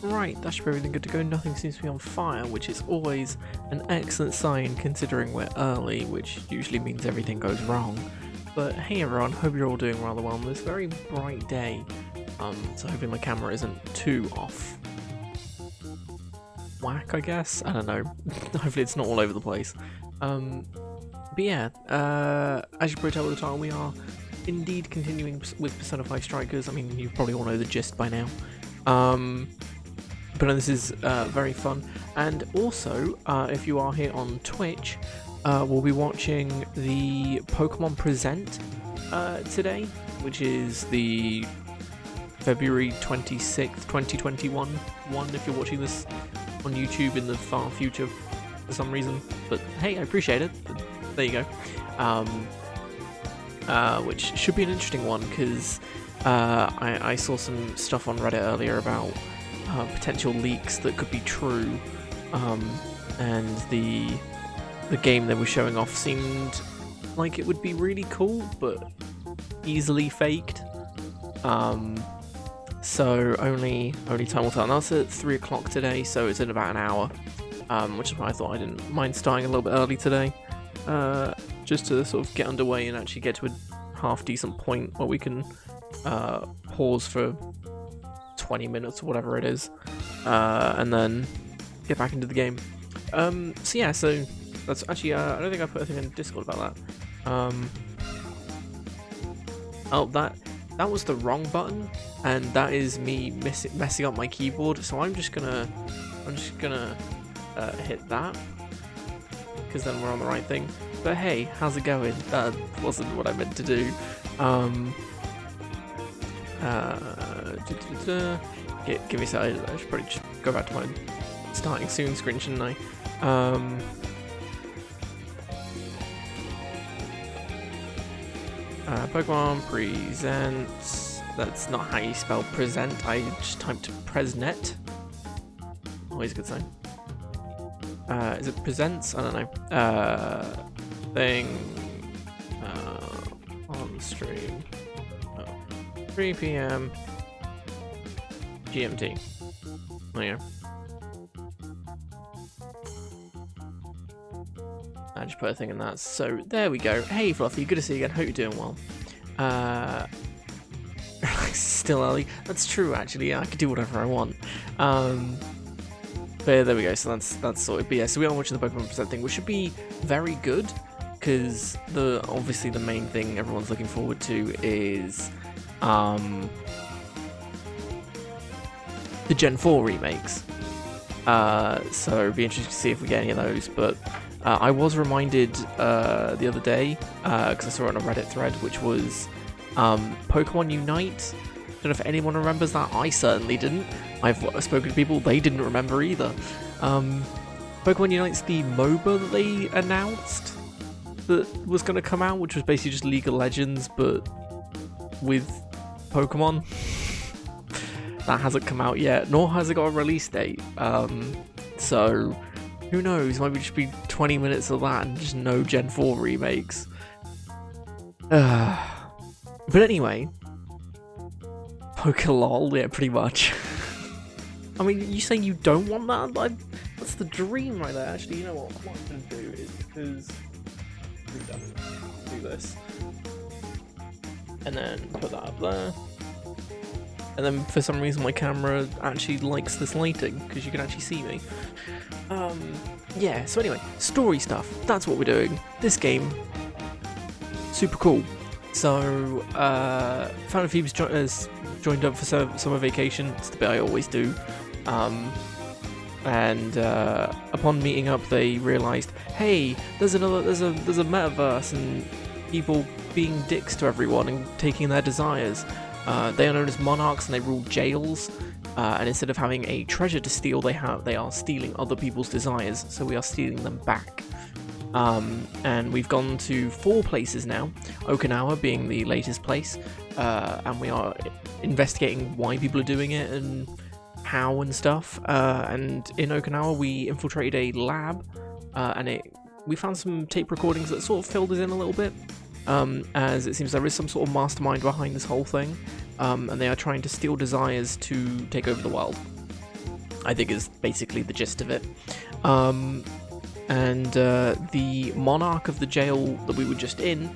Right, that should be everything good to go. Nothing seems to be on fire, which is always an excellent sign considering we're early, which usually means everything goes wrong. But hey everyone, hope you're all doing rather well on this very bright day. So hoping my camera isn't too off whack, I guess? I don't know. Hopefully it's not all over the place. But yeah, as you probably tell with the title, we are indeed continuing with Persona 5 Strikers. I mean, you probably all know the gist by now. But this is very fun. And also, if you are here on Twitch, we'll be watching the Pokemon Present today, which is the February 26th, 2021 one, if you're watching this on YouTube in the far future for some reason. But hey, I appreciate it. But there you go. Which should be an interesting one, because I saw some stuff on Reddit earlier about potential leaks that could be true, and the game they were showing off seemed like it would be really cool, but easily faked. So only time will tell. And that's at 3 o'clock today, so it's in about an hour, which is why I thought I didn't mind starting a little bit early today, just to sort of get underway and actually get to a half decent point where we can pause for 20 minutes or whatever it is, and then get back into the game. So yeah, so that's actually, I don't think I put a thing in Discord about that. Oh, that was the wrong button, and that is me messing up my keyboard, so I'm just gonna hit that, because then we're on the right thing. But hey, how's it going? That wasn't what I meant to do. Give me a second. I should probably just go back to my starting soon screen, shouldn't I? Pokemon Presents. That's not how you spell present. I just typed Presnet. Always a good sign. Is it presents? I don't know. Thing on stream. 3 PM GMT. There you go. I just put a thing in that. So there we go. Hey Fluffy, good to see you again. Hope you're doing well. Still early. That's true, actually. Yeah, I could do whatever I want. But yeah, there we go. So that's sorted. But yeah, so we are watching the Pokemon Present thing, which should be very good, because obviously the main thing everyone's looking forward to is the Gen 4 remakes. So it'd be interesting to see if we get any of those. But I was reminded the other day, because I saw it on a Reddit thread, which was Pokemon Unite. I don't know if anyone remembers that. I certainly didn't. I've spoken to people, they didn't remember either. Pokemon Unite's the MOBA that they announced that was going to come out, which was basically just League of Legends, but with Pokemon. That hasn't come out yet, nor has it got a release date. So who knows? Might just be 20 minutes of that and just no Gen 4 remakes. But anyway, Pokelol, yeah, pretty much. I mean, you saying you don't want that? That's the dream right there. Actually, you know what I'm going to do is, because do this, and then put that up there. And then for some reason my camera actually likes this lighting, because you can actually see me. Yeah, so anyway, story stuff, that's what we're doing. This game, super cool. So, Fountain of Thieves has joined up for summer vacation. It's the bit I always do. And upon meeting up, they realised, hey, there's a metaverse, and people being dicks to everyone and taking their desires. They are known as monarchs, and they rule jails. And instead of having a treasure to steal, they are stealing other people's desires. So we are stealing them back. And we've gone to 4 places now. Okinawa being the latest place, and we are investigating why people are doing it and how and stuff. And in Okinawa, we infiltrated a lab, and we found some tape recordings that sort of filled us in a little bit. As it seems there is some sort of mastermind behind this whole thing, and they are trying to steal desires to take over the world. I think is basically the gist of it. And the monarch of the jail that we were just in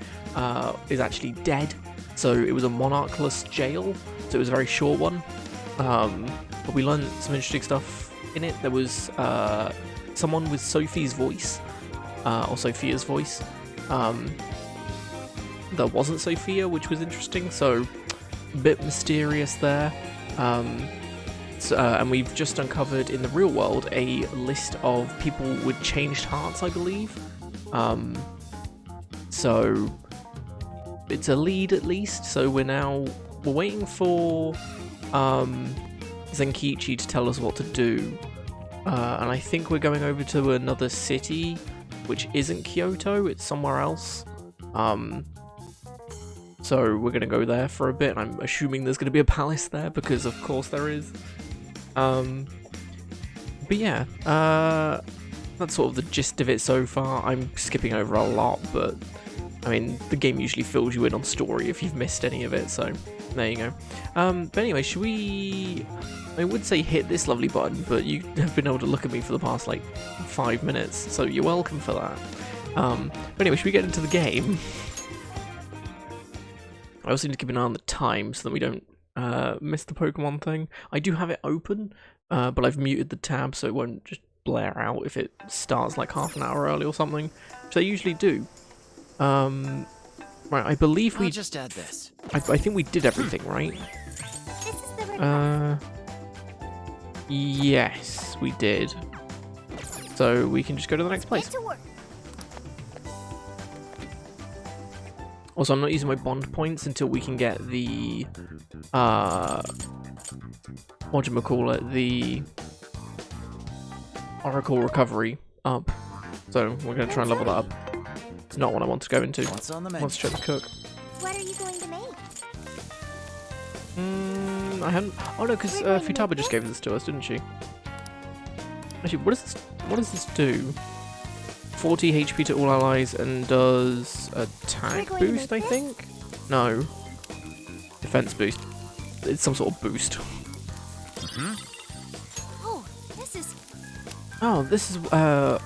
is actually dead. So it was a monarchless jail, so it was a very short one. But we learned some interesting stuff in it. There was someone with Sophie's voice, or Sophia's voice. There wasn't Sophia, which was interesting, so a bit mysterious there. And we've just uncovered in the real world a list of people with changed hearts, I believe. So it's a lead at least. So we're waiting for Zenkichi to tell us what to do. And I think we're going over to another city, which isn't Kyoto, it's somewhere else. So we're going to go there for a bit. I'm assuming there's going to be a palace there, because of course there is. But yeah, that's sort of the gist of it so far. I'm skipping over a lot, but I mean, the game usually fills you in on story if you've missed any of it, so there you go. But anyway, should we... I would say hit this lovely button, but you have been able to look at me for the past, like, 5 minutes, so you're welcome for that. But anyway, should we get into the game? I also need to keep an eye on the time so that we don't miss the Pokemon thing. I do have it open, but I've muted the tab so it won't just blare out if it starts like half an hour early or something, which they usually do. Right, I believe we... I'll just add this. I think we did everything, right? This is the right Yes, we did. So we can just go to the next place. Get to work. Also, I'm not using my bond points until we can get the, whatchamacallit, the Oracle Recovery up. So we're going to try and level that up. It's not what I want to go into. What's on the menu? Let's check the cook. What are you going to make? I hadn't... Oh no, because Futaba just gave this to us, didn't she? Actually, what does this do? 40 HP to all allies and does attack boost, I think? No. Defense boost. It's some sort of boost. Oh, this is... Oh,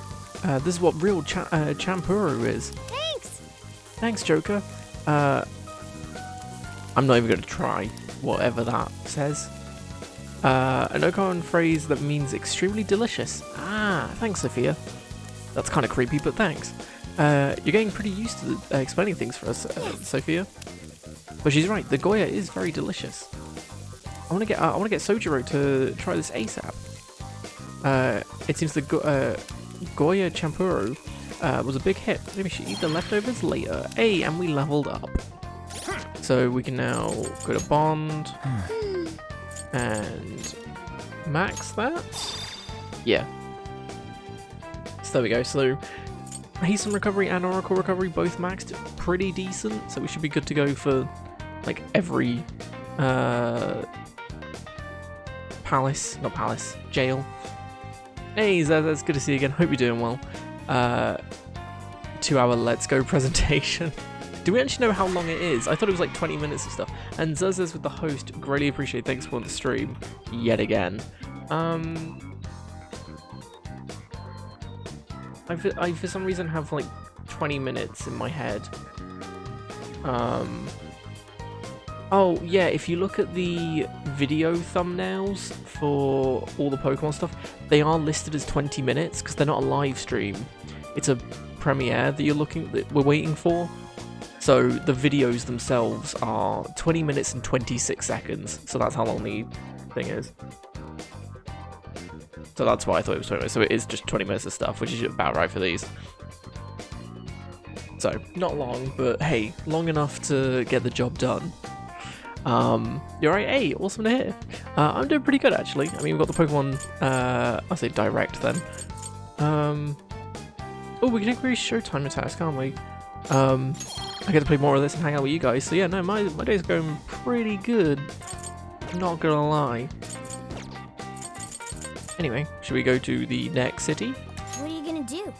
this is what real Champuru is. Thanks! Thanks, Joker. I'm not even going to try whatever that says. An Okan phrase that means extremely delicious. Ah, thanks, Sophia. That's kind of creepy, but thanks. You're getting pretty used to explaining things for us, Sophia. But she's right. The Goya is very delicious. I want to get Sojiro to try this ASAP. It seems the Goya Champuru was a big hit. Maybe we should eat the leftovers later. Hey, and we leveled up. So we can now go to Bond and max that. Yeah. So there we go. So Hasten Recovery and Oracle Recovery both maxed pretty decent. So we should be good to go for like every jail. Hey Zaz, it's good to see you again. Hope you're doing well. 2-hour Let's Go presentation. Do we actually know how long it is? I thought it was like 20 minutes of stuff. And Zaz with the host, greatly appreciate. Thanks for the stream yet again. I for some reason have like 20 minutes in my head. Oh yeah, if you look at the video thumbnails for all the Pokemon stuff, they are listed as 20 minutes because they're not a live stream. It's a premiere that we're waiting for. So the videos themselves are 20 minutes and 26 seconds. So that's how long the thing is. So that's why I thought it was 20 minutes. So it is just 20 minutes of stuff, which is about right for these. So, not long, but hey, long enough to get the job done. You're right, hey, awesome to hear. I'm doing pretty good, actually. I mean, we've got the Pokemon, I'll say direct then. Oh, we can increase showtime attacks, can't we? I get to play more of this and hang out with you guys. So yeah, no, my day's going pretty good. Not gonna lie. Anyway, should we go to the next city? What are you gonna do?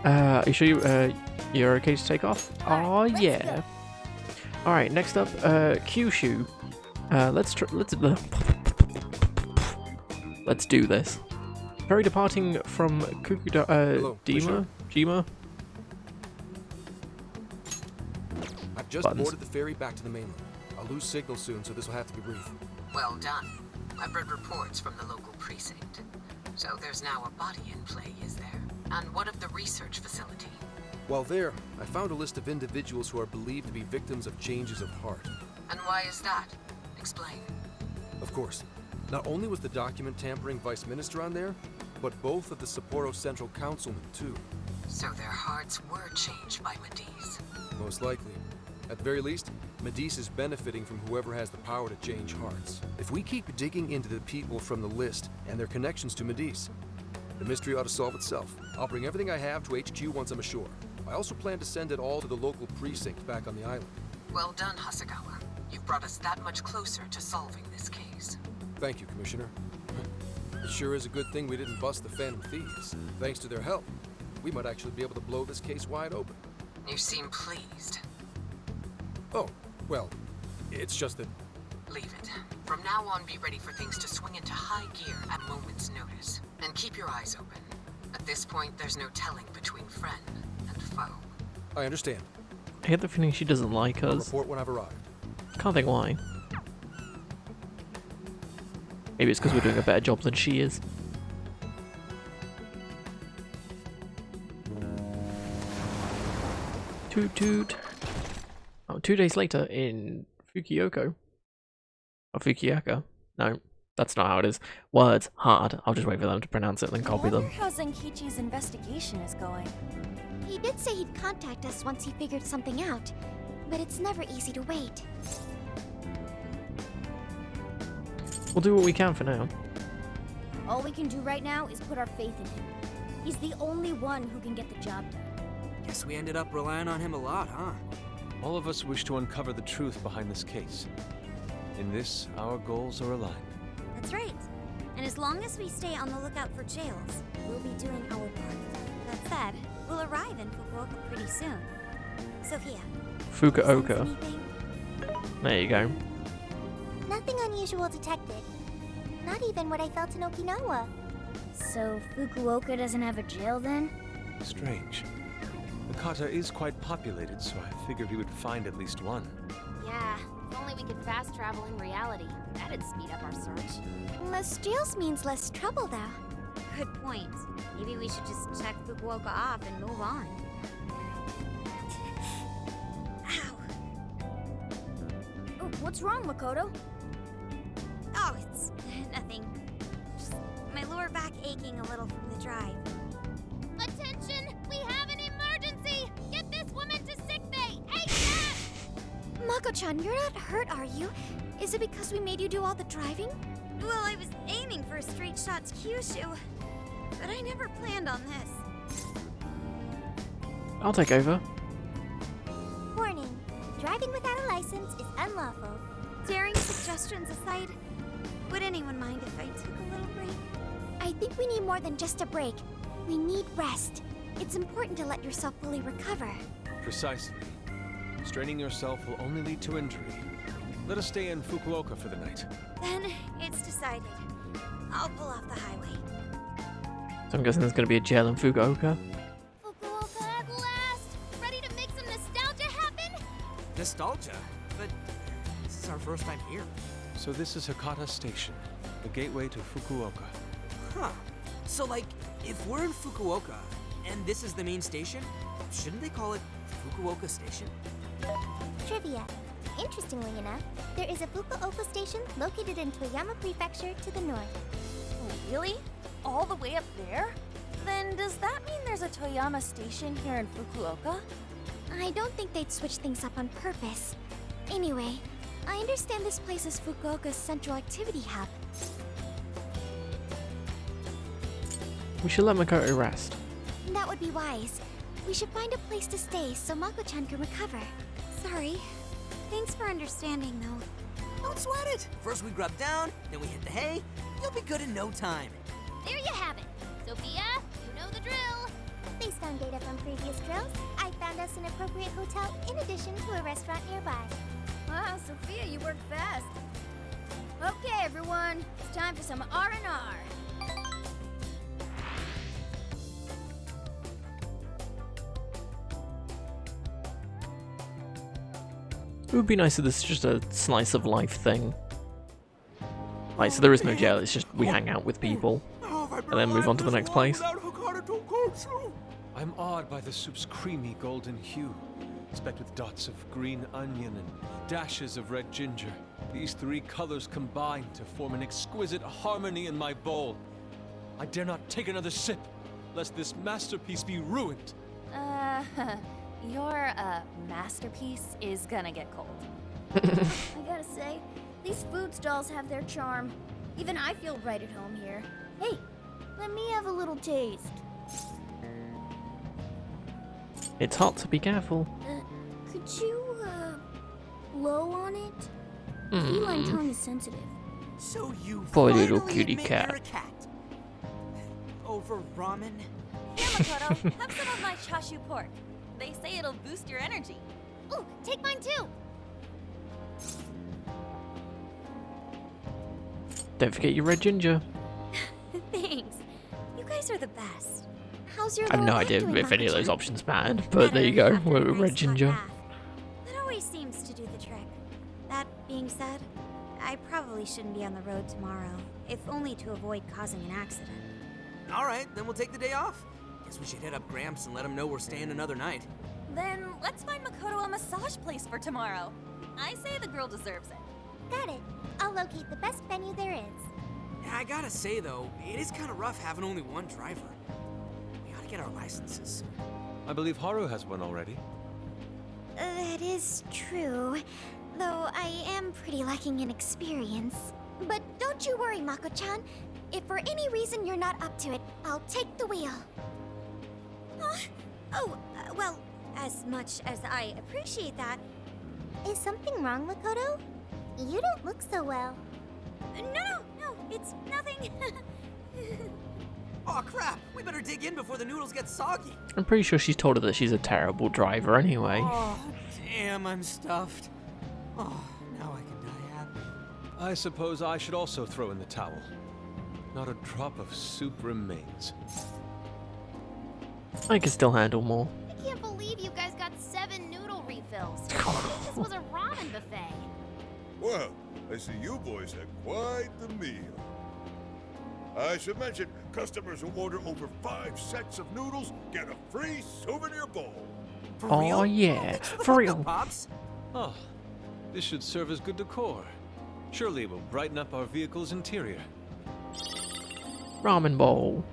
Are you sure you're okay to take off? Oh yeah. All right, next up, Kyushu. Let's Let's do this. Ferry departing from Jima? I've just boarded the ferry back to the mainland. I'll lose signal soon, so this will have to be brief. Well done. I've read reports from the local precinct. So there's now a body in play, is there? And what of the research facility? While there, I found a list of individuals who are believed to be victims of changes of heart. And why is that? Explain. Of course. Not only was the document tampering vice minister on there, but both of the Sapporo Central Councilmen, too. So their hearts were changed by Mediz. Most likely. At the very least, Mediz is benefiting from whoever has the power to change hearts. If we keep digging into the people from the list and their connections to Mediz, the mystery ought to solve itself. I'll bring everything I have to HQ once I'm ashore. I also plan to send it all to the local precinct back on the island. Well done, Hasegawa. You've brought us that much closer to solving this case. Thank you, Commissioner. It sure is a good thing we didn't bust the Phantom Thieves. Thanks to their help, we might actually be able to blow this case wide open. You seem pleased. Oh, well, it's just that... Leave it. From now on, be ready for things to swing into high gear at moment's notice. And keep your eyes open. At this point, there's no telling between friend and foe. I understand. I get the feeling she doesn't like I'll us. report when I've arrived. Can't think why. Maybe it's because we're doing a better job than she is. Toot toot. Oh, 2 days later in Fukuoka. Or Fukuoka. No, that's not how it is. Words, hard. I'll just wait for them to pronounce it and then copy I them. wonder how Zenkichi's investigation is going. He did say he'd contact us once he figured something out, but it's never easy to wait. We'll do what we can for now. All we can do right now is put our faith in him. He's the only one who can get the job done. Guess we ended up relying on him a lot, huh? All of us wish to uncover the truth behind this case. In this, our goals are aligned. That's right. And as long as we stay on the lookout for jails, we'll be doing our part. That said, we'll arrive in Fukuoka pretty soon. Sophia. Fukuoka. sense anything? There you go. Nothing unusual detected. Not even what I felt in Okinawa. So Fukuoka doesn't have a jail then? Strange. Hakata is quite populated, so I figured we would find at least one. Yeah, if only we could fast travel in reality. That'd speed up our search. Less jails means less trouble, though. Good point. Maybe we should just check Fukuoka off and move on. Ow. Oh, what's wrong, Makoto? Oh, it's nothing. Just my lower back aching a little from the drive. Attention! We have an emergency! Get this woman to sickbay! ASAP! Mako-chan, you're not hurt, are you? Is it because we made you do all the driving? Well, I was aiming for a straight shot to Kyushu, but I never planned on this. I'll take over. Warning. Driving without a license is unlawful. Daring suggestions aside, would anyone mind if I took a little break? I think we need more than just a break. We need rest. It's important to let yourself fully recover. Precisely. Straining yourself will only lead to injury. Let us stay in Fukuoka for the night. Then it's decided. I'll pull off the highway. So I'm guessing there's going to be a jail in Fukuoka. Fukuoka at last! Ready to make some nostalgia happen? Nostalgia? But this is our first time here. So this is Hakata Station, the gateway to Fukuoka. Huh. So, like, if we're in Fukuoka, and this is the main station, shouldn't they call it Fukuoka Station? Trivia. Interestingly enough, there is a Fukuoka station located in Toyama Prefecture to the north. Oh, really? All the way up there? Then does that mean there's a Toyama station here in Fukuoka? I don't think they'd switch things up on purpose. Anyway, I understand this place is Fukuoka's central activity hub. We should let Makoto rest. That would be wise. We should find a place to stay so Mako-chan can recover. Sorry. Thanks for understanding, though. Don't sweat it! First we grub down, then we hit the hay. You'll be good in no time. There you have it. Sophia, you know the drill. Based on data from previous drills, I found us an appropriate hotel in addition to a restaurant nearby. Wow, Sophia, you work fast. Okay, everyone, it's time for some R&R. It would be nice if this is just a slice of life thing. Like, so there is no jail, it's just we hang out with people and then move on to the next place. I'm awed by the soup's creamy golden hue, specked with dots of green onion and dashes of red ginger. These three colors combine to form an exquisite harmony in my bowl. I dare not take another sip, lest this masterpiece be ruined. Your, masterpiece is gonna get cold. I gotta say, these food stalls have their charm. Even I feel right at home here. Hey, let me have a little taste. It's hot, so be careful. Could you, blow on it? Feline tongue is sensitive. So you Poor little finally kitty admit cat. you're a cat. Over ramen? Here, Makoto, have some of my chashu pork. They say it'll boost your energy. Ooh, take mine too! Don't forget your red ginger. Thanks. You guys are the best. How's your I have no lower idea lip doing, if any of those Mako-chan? options mattered, but there you go. After We're a with nice red hot ginger. bath. That always seems to do the trick. That being said, I probably shouldn't be on the road tomorrow, if only to avoid causing an accident. Alright, then we'll take the day off. Guess we should hit up Gramps and let him know we're staying another night. Then let's find Makoto a massage place for tomorrow. I say the girl deserves it. Got it. I'll locate the best venue there is. Yeah, I gotta say though, it is kind of rough having only one driver. We ought to get our licenses. I believe Haru has one already. That is true. Though I am pretty lacking in experience. But don't you worry, Mako-chan. If for any reason you're not up to it, I'll take the wheel. Well, as much as I appreciate that, Is something wrong, Makoto? You don't look so well. no, it's nothing. Oh crap, we better dig in before the noodles get soggy. I'm pretty sure she's told her that she's a terrible driver anyway. Oh, damn, I'm stuffed. Oh, now I can die happy. I suppose I should also throw in the towel. Not a drop of soup remains. I can still handle more. I can't believe you guys got 7 noodle refills. I thought this was a ramen buffet. Well, I see you boys had quite the meal. I should mention, customers who order over 5 sets of noodles get a free souvenir bowl. For Oh real? yeah, Thanks the for hookup, real. Pops. Oh, this should serve as good decor. Surely it will brighten up our vehicle's interior. Ramen bowl.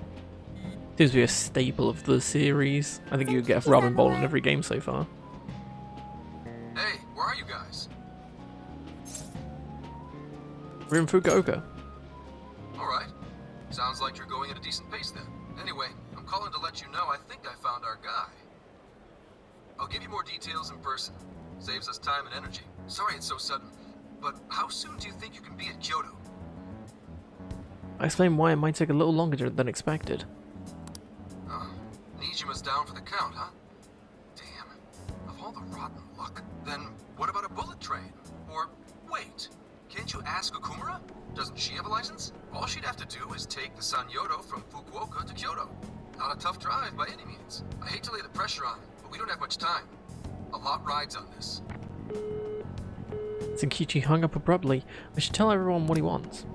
Seems to be a staple of the series. I think you get a ramen bowl in every game so far. Hey, where are you guys? We're in Fukuoka. Alright. Sounds like you're going at a decent pace then. Anyway, I'm calling to let you know I think I found our guy. I'll give you more details in person. Saves us time and energy. Sorry it's so sudden, but how soon do you think you can be at Kyoto? I explain why it might take a little longer than expected. Nijima's down for the count, huh? Damn. Of all the rotten luck. Then what about a bullet train? Or, wait, can't you ask Okumura? Doesn't she have a license? All she'd have to do is take the Sanyodo from Fukuoka to Kyoto. Not a tough drive by any means. I hate to lay the pressure on, but we don't have much time. A lot rides on this. Tsukichi hung up abruptly. I should tell everyone what he wants.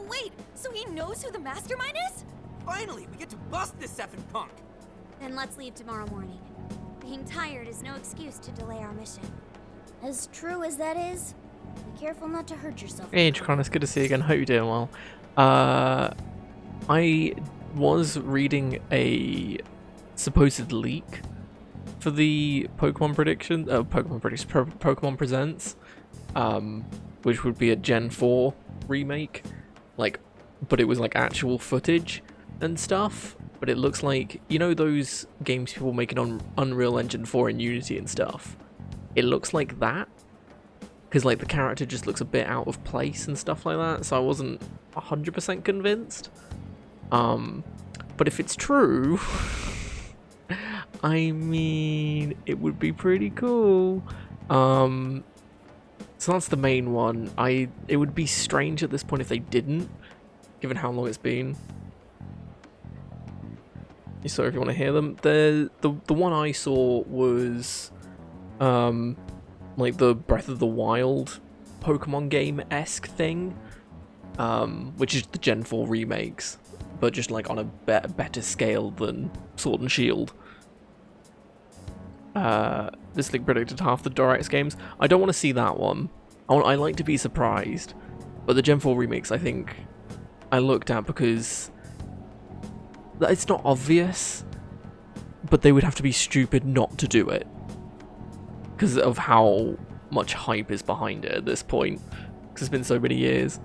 Wait, so he knows who the mastermind is? Finally, we get to bust this effing punk. Then let's leave tomorrow morning. Being tired is no excuse to delay our mission. As true as that is, be careful not to hurt yourself. Hey, Chron, it's good to see you again. Hope you're doing well. I was reading a supposed leak for the Pokemon Pokemon Presents, which would be a Gen 4 remake, but it was like actual footage and stuff. But it looks like, you know, those games people making on Unreal Engine 4 and Unity and stuff. It looks like that, because like the character just looks a bit out of place and stuff like that. So I wasn't 100% convinced. But if it's true, I mean, it would be pretty cool. So that's the main one. It would be strange at this point if they didn't, given how long it's been. Sorry if you want to hear them. The one I saw was like the Breath of the Wild Pokemon game-esque thing, which is the Gen 4 remakes, but just like on a better scale than Sword and Shield. This leak predicted half the Dorex games. I don't want to see that one. I like to be surprised, but the Gen 4 remakes I think I looked at because it's not obvious, but they would have to be stupid not to do it because of how much hype is behind it at this point, because it's been so many years.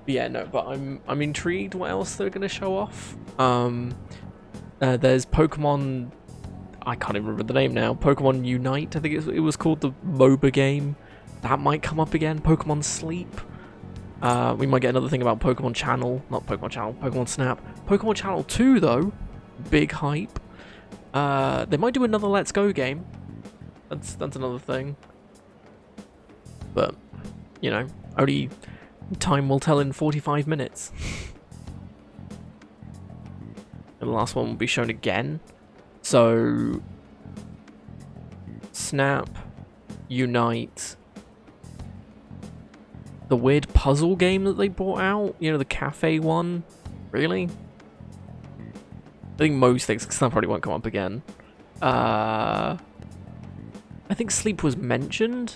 Yeah, no, but I'm intrigued what else they're gonna show off. There's Pokemon, I can't even remember the name now. Pokemon Unite, I think it was called, the MOBA game. That might come up again. Pokemon Sleep. We might get another thing about Pokemon Channel. Not Pokemon Channel, Pokemon Snap. Pokemon Channel 2, though. Big hype. They might do another Let's Go game. That's another thing. But, you know, only time will tell in 45 minutes. And the last one will be shown again. So, Snap, Unite, the weird puzzle game that they brought out, you know, the cafe one. Really? I think most things, because that probably won't come up again. I think Sleep was mentioned.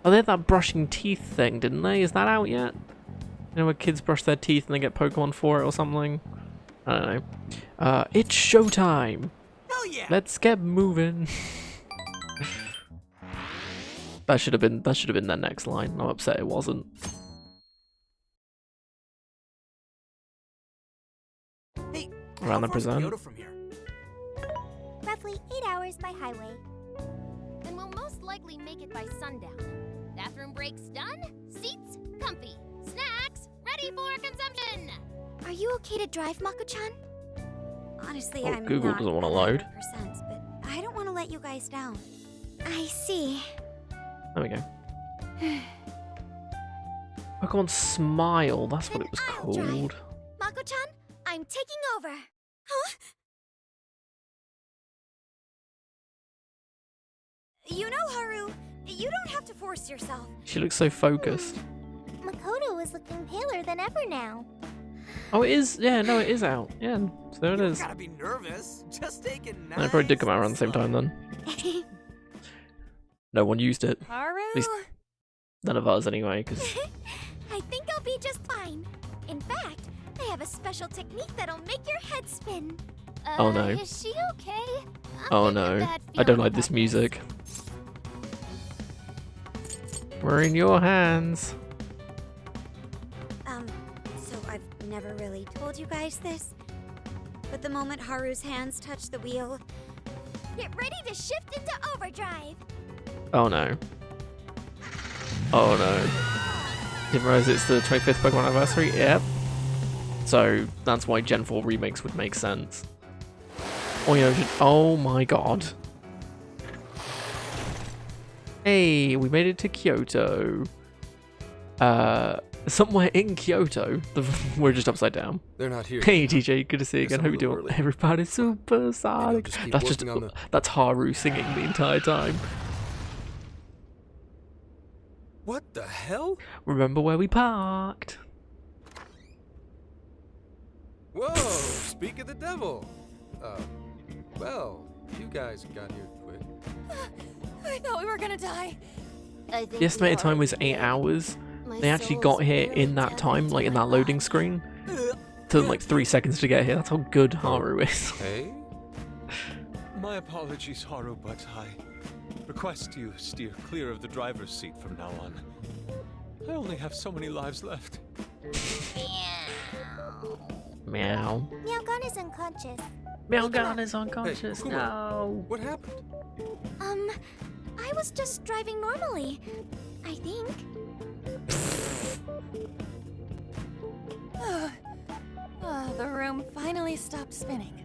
Oh, they had that brushing teeth thing, didn't they? Is that out yet? You know, where kids brush their teeth and they get Pokemon for it or something? I don't know. It's showtime! Hell yeah! Let's get moving. That should have been their next line. I'm upset it wasn't. Hey, Around the how far's present. Kyoto from here? Roughly 8 hours by highway. And we'll most likely make it by sundown. Bathroom breaks done, seats comfy, snacks ready for consumption. Are you okay to drive, Mako-chan? Honestly, Oh, I'm Google not doesn't wanna load. 100%, but I don't want to let you guys down. I see. There we go. Pokemon Smile, that's what Then it was I'll drive. called. Mako-chan, I'm taking over. Huh? You know, Haru, you don't have to force yourself. She looks so focused. Makoto is looking paler than ever now. Oh, it is? Yeah, no, it is out. Yeah, so there it You is. gotta be nervous. Just take it nice. And it probably did come out around the same time then. No one used it. Haru? At least none of us anyway, because I think I'll be just fine. In fact, I have a special technique that'll make your head spin. Oh, no. Is she okay? oh no, I don't like this music. We're in your hands. So I've never really told you guys this, but the moment Haru's hands touch the wheel, Get ready to shift into overdrive. Oh no. Oh no. Didn't realize it's the 25th Pokemon anniversary? Yep. So that's why Gen 4 remakes would make sense. Or, you know, oh my god. Hey, we made it to Kyoto. Somewhere in Kyoto. We're just upside down. They're not here. Hey TJ, good to see you Guess again. I'm Hope you're a doing little early. everybody super sonic. just keep That's just working on the- that's Haru singing the entire time. What the hell? Remember where we parked? Whoa! Speak of the devil. Well, you guys got here quick. I thought we were gonna die. The estimated time was 8 hours. They actually got here in that time, like in that loading screen. Took like 3 seconds to get here. That's how good Haru is. Hey? My apologies, Haru, but I request you steer clear of the driver's seat from now on. I only have so many lives left. Meow. Meowgon is unconscious. Meowgon is unconscious. Hey, Kuma. No. What happened? I was just driving normally. I think. The room finally stopped spinning.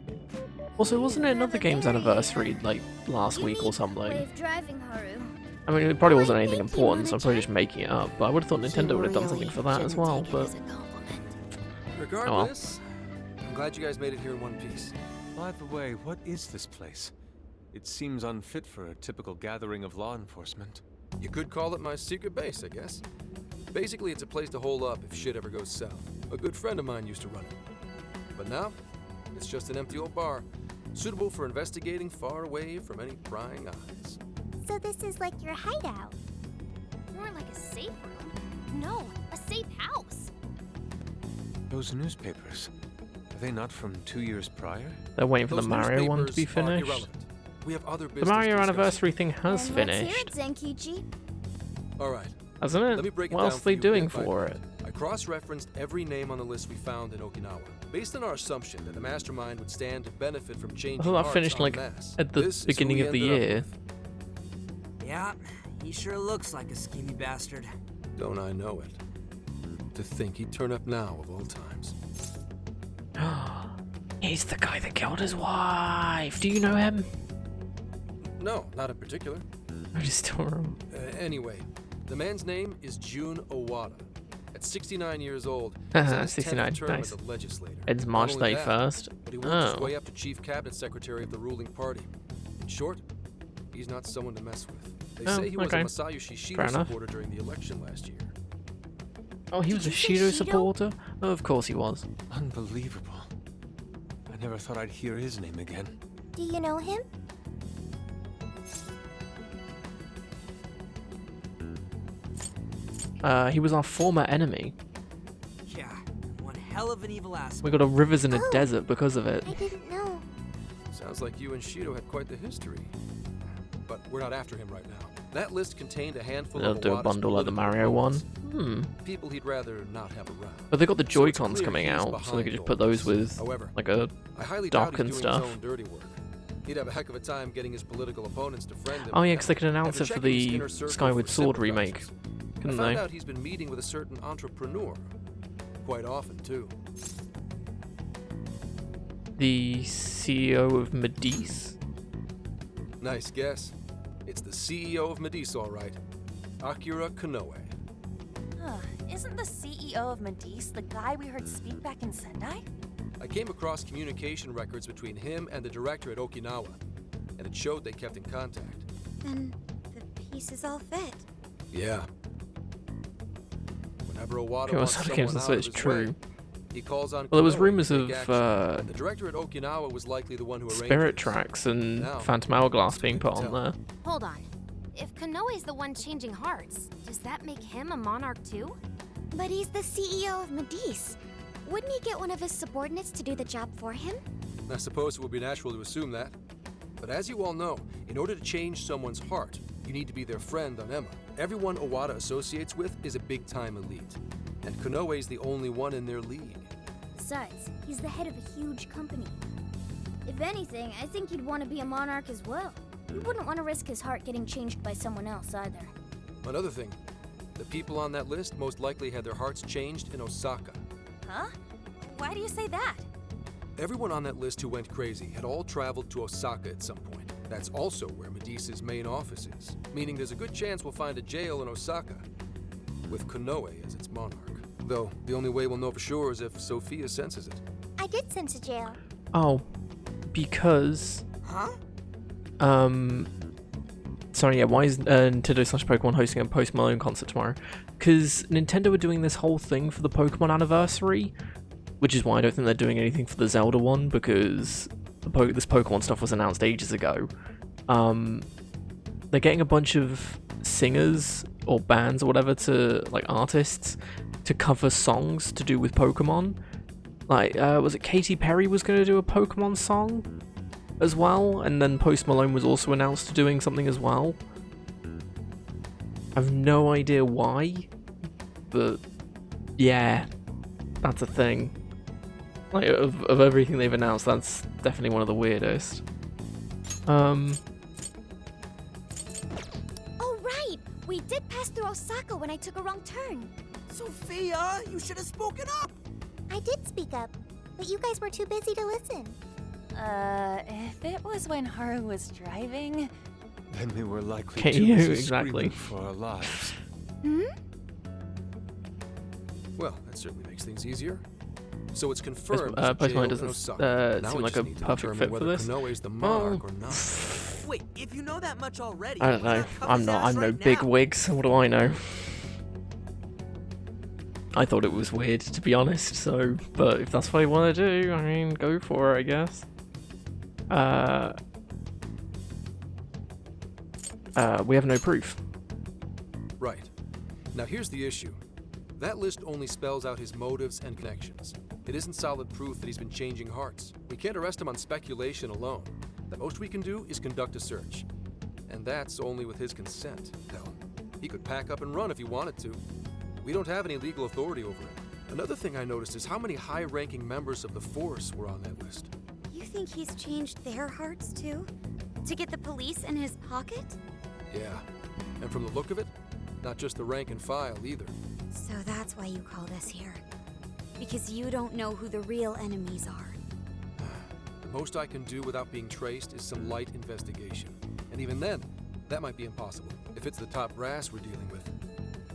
Also, wasn't it another game's anniversary like last week or something? Wave driving, Haru. I mean, it probably wasn't anything important, so I'm probably just making it up. But I would have thought Nintendo would have done something for that as well. But Regardless, I'm glad you guys made it here in one piece. By the way, what is this place? It seems unfit for a typical gathering of law enforcement. You could call it my secret base, I guess. Basically, it's a place to hole up if shit ever goes south. A good friend of mine used to run it. But now, it's just an empty old bar, suitable for investigating far away from any prying eyes. So this is like your hideout. More like a safe room. No, a safe house. Those newspapers, are they not from 2 years prior? They're waiting for the Those Mario one to newspapers be are finished. irrelevant. We have other The business Mario to discuss. anniversary thing has And finished, Let's hear it, Zenkichi. All right. hasn't Let me it? break it What down else are for they you doing bit by for bit. it? I cross-referenced every name on the list we found in Okinawa, based on our assumption that the mastermind would stand to benefit from changing I thought that hearts finished en like masse. at the This is who beginning we of the ended up year. with. Yeah, he sure looks like a schemy bastard. Don't I know it? To think he'd turn up now of all times. He's the guy that killed his wife. Do you know him? No, not in particular. I just don't remember. Anyway, the man's name is Jun Owada. At 69 years old, he's in his 69, 10th term nice. as a legislator. It's Not March only that, 31st. but he worked his Oh. way up to chief cabinet secretary of the ruling party. In short, he's not someone to mess with. They Oh, say he was okay. a Masayoshi Shido Fair enough. supporter during the election last year. Oh, he was a you say Shido Shido? supporter? Oh, of course he was. Unbelievable. I never thought I'd hear his name again. Do you know him? He was our former enemy. Yeah, one hell of an evil ass. We got a rivers in a Oh. desert because of it. I didn't know. Sounds like you and Shido had quite the history. But we're not after him right now. That list contained a handful They'll of do a Owada's bundle like the political Mario one. opponents. Hmm. People he'd rather not have around. But they got the So it's Joy-Cons clear coming he's out, so they behind could just all put those this. with However, like a I highly dock doubt and he's doing stuff. his own dirty work. He'd have a heck of a time getting his political opponents to friend him. Oh yeah, and because they could announce after it for checking his the inner circle Skyward for Sword remake, sympathizers, I couldn't found they? out he's been meeting with a certain entrepreneur. Quite often, too. The CEO of Medice? Nice guess. It's the CEO of Medice, all right. Akira Konoe. Huh, isn't the CEO of Medice the guy we heard speak back in Sendai? I came across communication records between him and the director at Okinawa, and it showed they kept in contact. Then the pieces all fit. Yeah. Whenever Owada Okay, well, wants some someone games out say of it's his true. way, he calls on Well, there was Konoe rumors to of take action, and the director at Okinawa was likely the one who arranged Spirit this. Tracks and Now, Phantom Hourglass being put on tell. there. Hold on. If Konoe's the one changing hearts, does that make him a monarch too? But he's the CEO of Medice. Wouldn't he get one of his subordinates to do the job for him? I suppose it would be natural to assume that. But as you all know, in order to change someone's heart, you need to be their friend on Emma. Everyone Owada associates with is a big-time elite. And Konoe's the only one in their league. Besides, he's the head of a huge company. If anything, I think he'd want to be a monarch as well. He wouldn't want to risk his heart getting changed by someone else either. Another thing, the people on that list most likely had their hearts changed in Osaka. Huh? Why do you say that? Everyone on that list who went crazy had all traveled to Osaka at some point. That's also where Medice's main office is, meaning there's a good chance we'll find a jail in Osaka, with Konoe as its monarch. Though, the only way we'll know for sure is if Sophia senses it. I did sense a jail. Oh, because Huh? sorry, yeah, why is Nintendo/Pokemon hosting a Post Malone concert tomorrow? Because Nintendo are doing this whole thing for the Pokemon anniversary, which is why I don't think they're doing anything for the Zelda one, because this Pokemon stuff was announced ages ago. They're getting a bunch of singers or bands or whatever to, like, artists to cover songs to do with Pokemon. Like, was it Katy Perry was going to do a Pokemon song as well? And then Post Malone was also announced to doing something as well. I've no idea why, but yeah, that's a thing. Like, of everything they've announced, that's definitely one of the weirdest. Oh, right! We did pass through Osaka when I took a wrong turn. Sophia, you should have spoken up. I did speak up, but you guys were too busy to listen. If it was when Haru was driving, Then we were likely Okay, too you, busy exactly. screaming for our lives. Well, that certainly makes things easier. So it's confirmed Post there's a Malone jail in doesn't Osaka. Now seem we like just a need to perfect determine fit for whether this. Konoe's the Well, monarch or not. Wait, if you know that much already, I don't why know. not cuff I'm his not. ass I'm no right big now? wigs. What do I know? I thought it was weird, to be honest. So, but if that's what you want to do, I mean, go for it, I guess. We have no proof. Right. Now here's the issue. That list only spells out his motives and connections. It isn't solid proof that he's been changing hearts. We can't arrest him on speculation alone. The most we can do is conduct a search. And that's only with his consent. Hell, he could pack up and run if he wanted to. We don't have any legal authority over him. Another thing I noticed is how many high-ranking members of the Force were on that list. You think he's changed their hearts too? To get the police in his pocket? Yeah. And from the look of it, not just the rank and file either. So that's why you called us here. Because you don't know who the real enemies are. The most I can do without being traced is some light investigation. And even then, that might be impossible. If it's the top brass we're dealing with,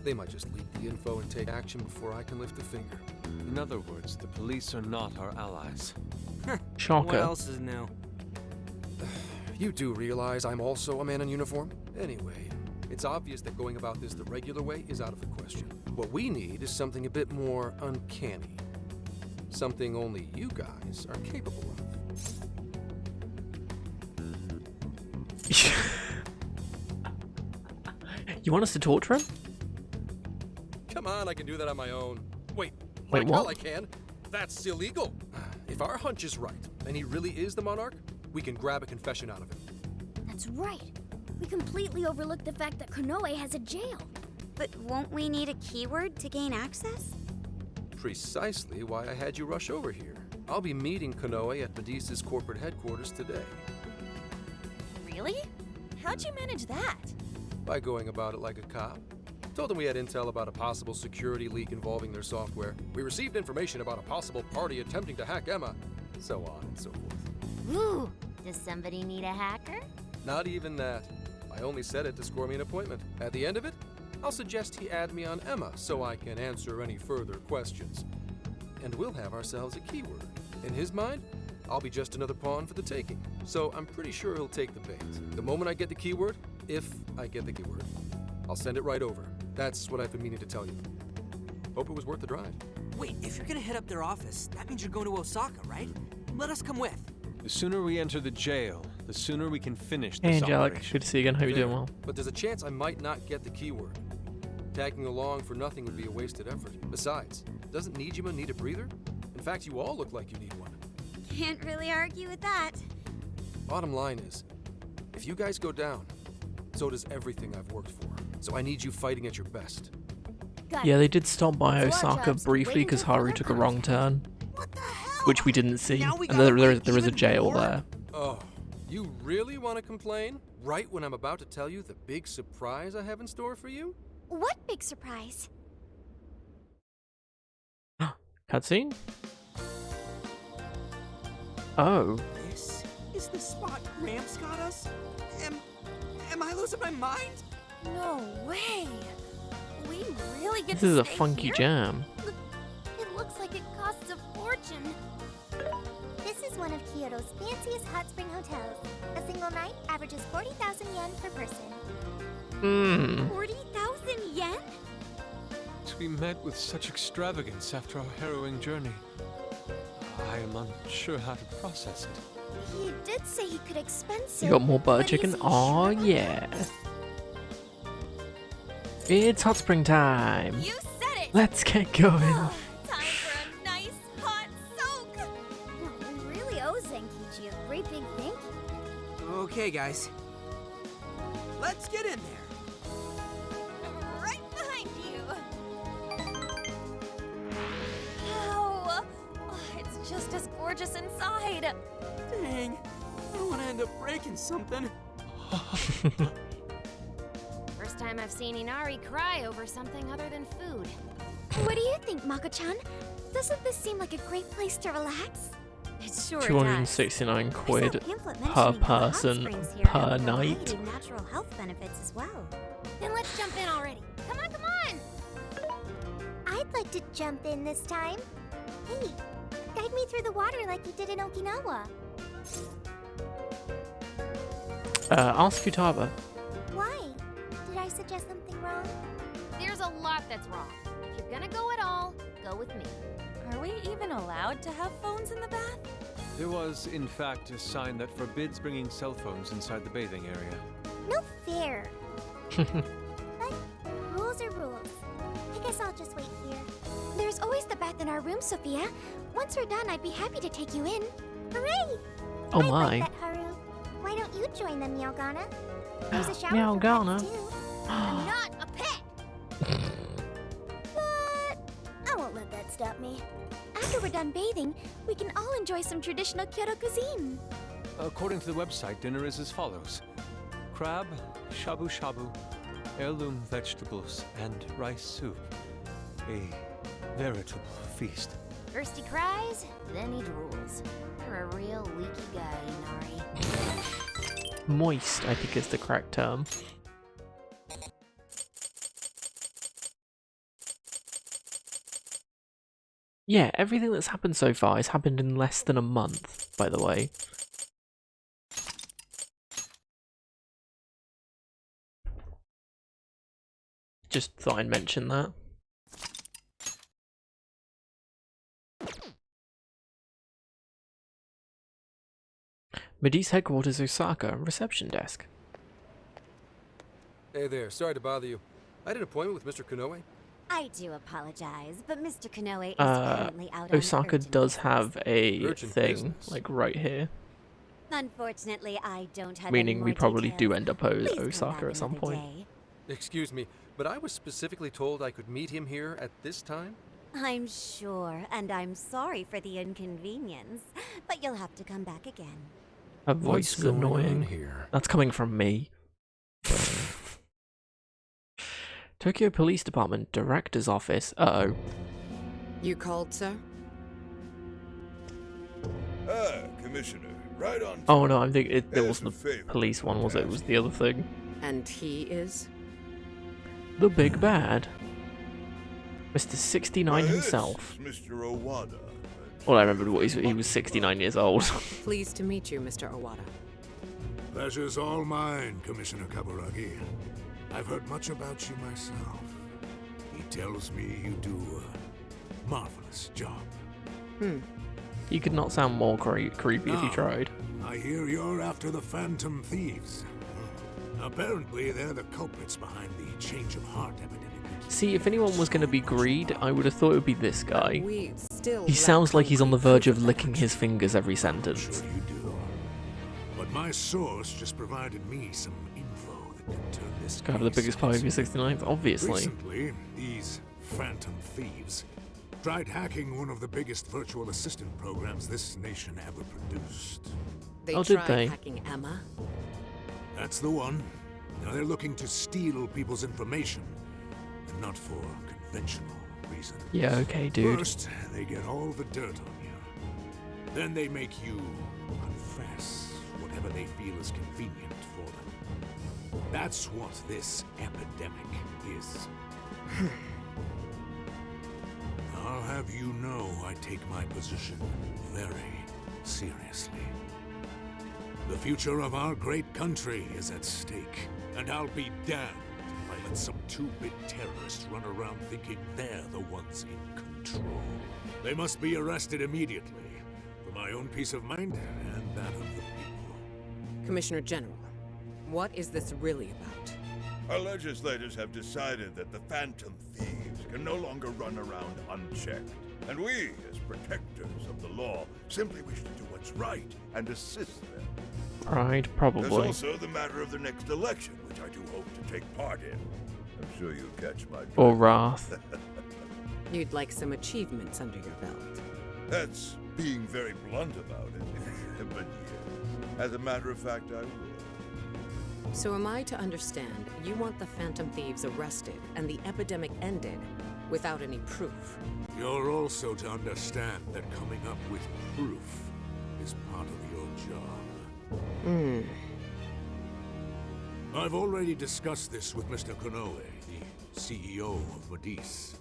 they might just leak the info and take action before I can lift a finger. In other words, the police are not our allies. Shocker. What else is new? You do realize I'm also a man in uniform? Anyway, it's obvious that going about this the regular way is out of the question. What we need is something a bit more uncanny. Something only you guys are capable of. You want us to torture him? Come on, I can do that on my own. Wait, Wait, like hell what? I can. That's illegal. If our hunch is right, and he really is the monarch, we can grab a confession out of him. That's right. We completely overlooked the fact that Konoe has a jail. But won't we need a keyword to gain access? Precisely why I had you rush over here. I'll be meeting Konoe at Medesa's corporate headquarters today. Really? How'd you manage that? By going about it like a cop. Told them we had intel about a possible security leak involving their software. We received information about a possible party attempting to hack Emma. So on and so forth. Ooh, does somebody need a hacker? Not even that. I only said it to score me an appointment. At the end of it, I'll suggest he add me on Emma so I can answer any further questions. And we'll have ourselves a keyword. In his mind, I'll be just another pawn for the taking. So I'm pretty sure he'll take the bait. The moment I get the keyword, if I get the keyword, I'll send it right over. That's what I've been meaning to tell you. Hope it was worth the drive. Wait, if you're gonna hit up their office, that means you're going to Osaka, right? Let us come with. The sooner we enter the jail, the sooner we can finish Hey, this Angelic. operation. Good to see you again. Hope you're Fair, doing well. But there's a chance I might not get the keyword. Tagging along for nothing would be a wasted effort. Besides, doesn't Nijima need a breather? In fact, you all look like you need one. Can't really argue with that. Bottom line is, if you guys go down, so does everything I've worked for. So I need you fighting at your best. Got Yeah, it. they did stop by So our Osaka job's to briefly wait because until Haru further took a wrong turn, What the hell? which we didn't see. Now we And gotta there wait is a even jail more? there. Oh, you really want to complain? Right when I'm about to tell you the big surprise I have in store for you? What big surprise? Cutscene? Oh. This is the spot Gramps got us? Am I losing my mind? No way. We really get This to is a stay funky here? jam. It looks like it costs a fortune. This is one of Kyoto's fanciest hot spring hotels. A single night averages 40,000 yen per person. Hmm. 40,000 yen? To be met with such extravagance after our harrowing journey, I am unsure how to process it. He did say he could expense it. You got more butter but chicken? is he Oh sure about yeah. It's hot spring time. You said it! Let's get going. Oh, time for a nice hot soak! We really owe Zenkichi a great big thank you. Okay, guys. Let's get in there. Right behind you. Wow. Oh, it's just as gorgeous inside. Dang. I don't want to end up breaking something. First time I've seen Inari cry over something other than food. What do you think, Mako-chan? Doesn't this seem like a great place to relax? It sure does. 269 I saw a quid pamphlet per mentioning how hot person springs here per have a variety night. of natural health benefits as well. Then let's jump in already. Come on, come on! I'd like to jump in this time. Hey, guide me through the water like you did in Okinawa. Ask Futaba. Why? Did I suggest something wrong? There's a lot that's wrong. If you're gonna go at all, go with me. Are we even allowed to have phones in the bath? There was, in fact, a sign that forbids bringing cell phones inside the bathing area. No fair. But rules are rules. I guess I'll just wait here. There's always the bath in our room, Sophia. Once we're done, I'd be happy to take you in. Hooray! Oh I my. like that, Haru. Why don't you join them, Meowgana? There's a shower for Meowgana. pets, too. I'm not a pet! But I won't let that stop me. After we're done bathing, we can all enjoy some traditional Kyoto cuisine. According to the website, dinner is as follows. Crab, shabu shabu, heirloom vegetables, and rice soup. A veritable feast. First he cries, then he drools. You're a real leaky guy, Inari. Moist, I think is the correct term. Yeah, everything that's happened so far has happened in less than a month, by the way. Just thought I'd mention that. Medi's headquarters, Osaka, reception desk. Hey there, sorry to bother you. I had an appointment with Mr. Konoe. I do apologize, but Mr. Konoe is currently out on Osaka urgent does business. have a Urgent thing, business. like right here. Unfortunately, I don't have Meaning any more we probably details. do end up Please come Osaka back at some another point. day. Excuse me, but I was specifically told I could meet him here at this time? I'm sure, and I'm sorry for the inconvenience, but you'll have to come back again. That voice is What's going on annoying. here? That's coming from me. Tokyo Police Department Director's Office. Uh-oh. You called, sir? Ah, Commissioner, right on. Oh no, I'm thinking it There's wasn't a the favor police one, was it? It was the other thing. And he is? The big bad. Mr. 69 This himself. is Mr. Owada. All I remembered was he was 69 years old. Pleased to meet you, Mr. Owada. Pleasure's all mine, Commissioner Kaburagi. I've heard much about you myself. He tells me you do a marvelous job. You could not sound more creepy if you Ah. tried. I hear you're after the Phantom Thieves. Apparently, they're the culprits behind the change of heart epidemic. See, if anyone was going to be Greed, I would have thought it would be this guy. We still He lack sounds like he's on the concrete verge proof of that. licking his fingers every sentence. Sure you do. But my source just provided me some info that could turn this Gotta have the case biggest part of your on its 69th, obviously. Recently, these Phantom Thieves tried hacking one of the biggest virtual assistant programs this nation ever produced. They Oh, did tried they? hacking Emma. That's the one. Now they're looking to steal people's information, and not for conventional reasons. Yeah, okay, dude. First, they get all the dirt on you. Then they make you confess whatever they feel is convenient for them. That's what this epidemic is. I'll have you know I take my position very seriously. The future of our great country is at stake, and I'll be damned if I let some two-bit terrorists run around thinking they're the ones in control. They must be arrested immediately, for my own peace of mind and that of the people. Commissioner General, what is this really about? Our legislators have decided that the Phantom Thieves can no longer run around unchecked. And we, as protectors of the law, simply wish to do what's right and assist them. Right, There's probably. also the matter of the next election, which I do hope to take part in. I'm sure you'll catch my drift. Or Wrath. You'd like some achievements under your belt. That's being very blunt about it. But yes, as a matter of fact, I will. So am I to understand you want the Phantom Thieves arrested and the epidemic ended without any proof? You're also to understand that coming up with proof is part of your job. I've already discussed this with Mr. Konoe, the CEO of Medis.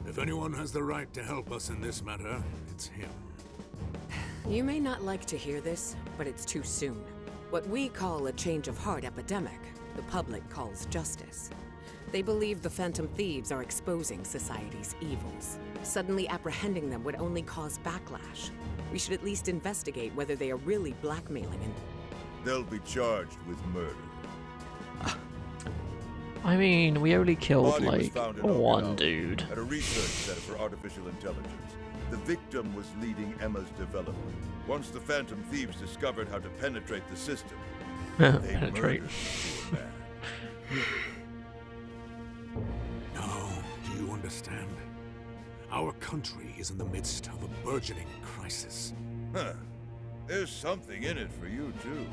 If anyone has the right to help us in this matter, it's him. You may not like to hear this, but it's too soon. What we call a change of heart epidemic, the public calls justice. They believe the Phantom Thieves are exposing society's evils. Suddenly apprehending them would only cause backlash. We should at least investigate whether they are really blackmailing and... They'll be charged with murder. I mean, we only killed, Body was like, found in one Okinawa dude. At a research center for artificial intelligence. The victim was leading Emma's development. Once the Phantom Thieves discovered how to penetrate the system, they Penetrate. murdered the poor man. Now, do you understand? Our country is in the midst of a burgeoning crisis. Huh. There's something in it for you, too.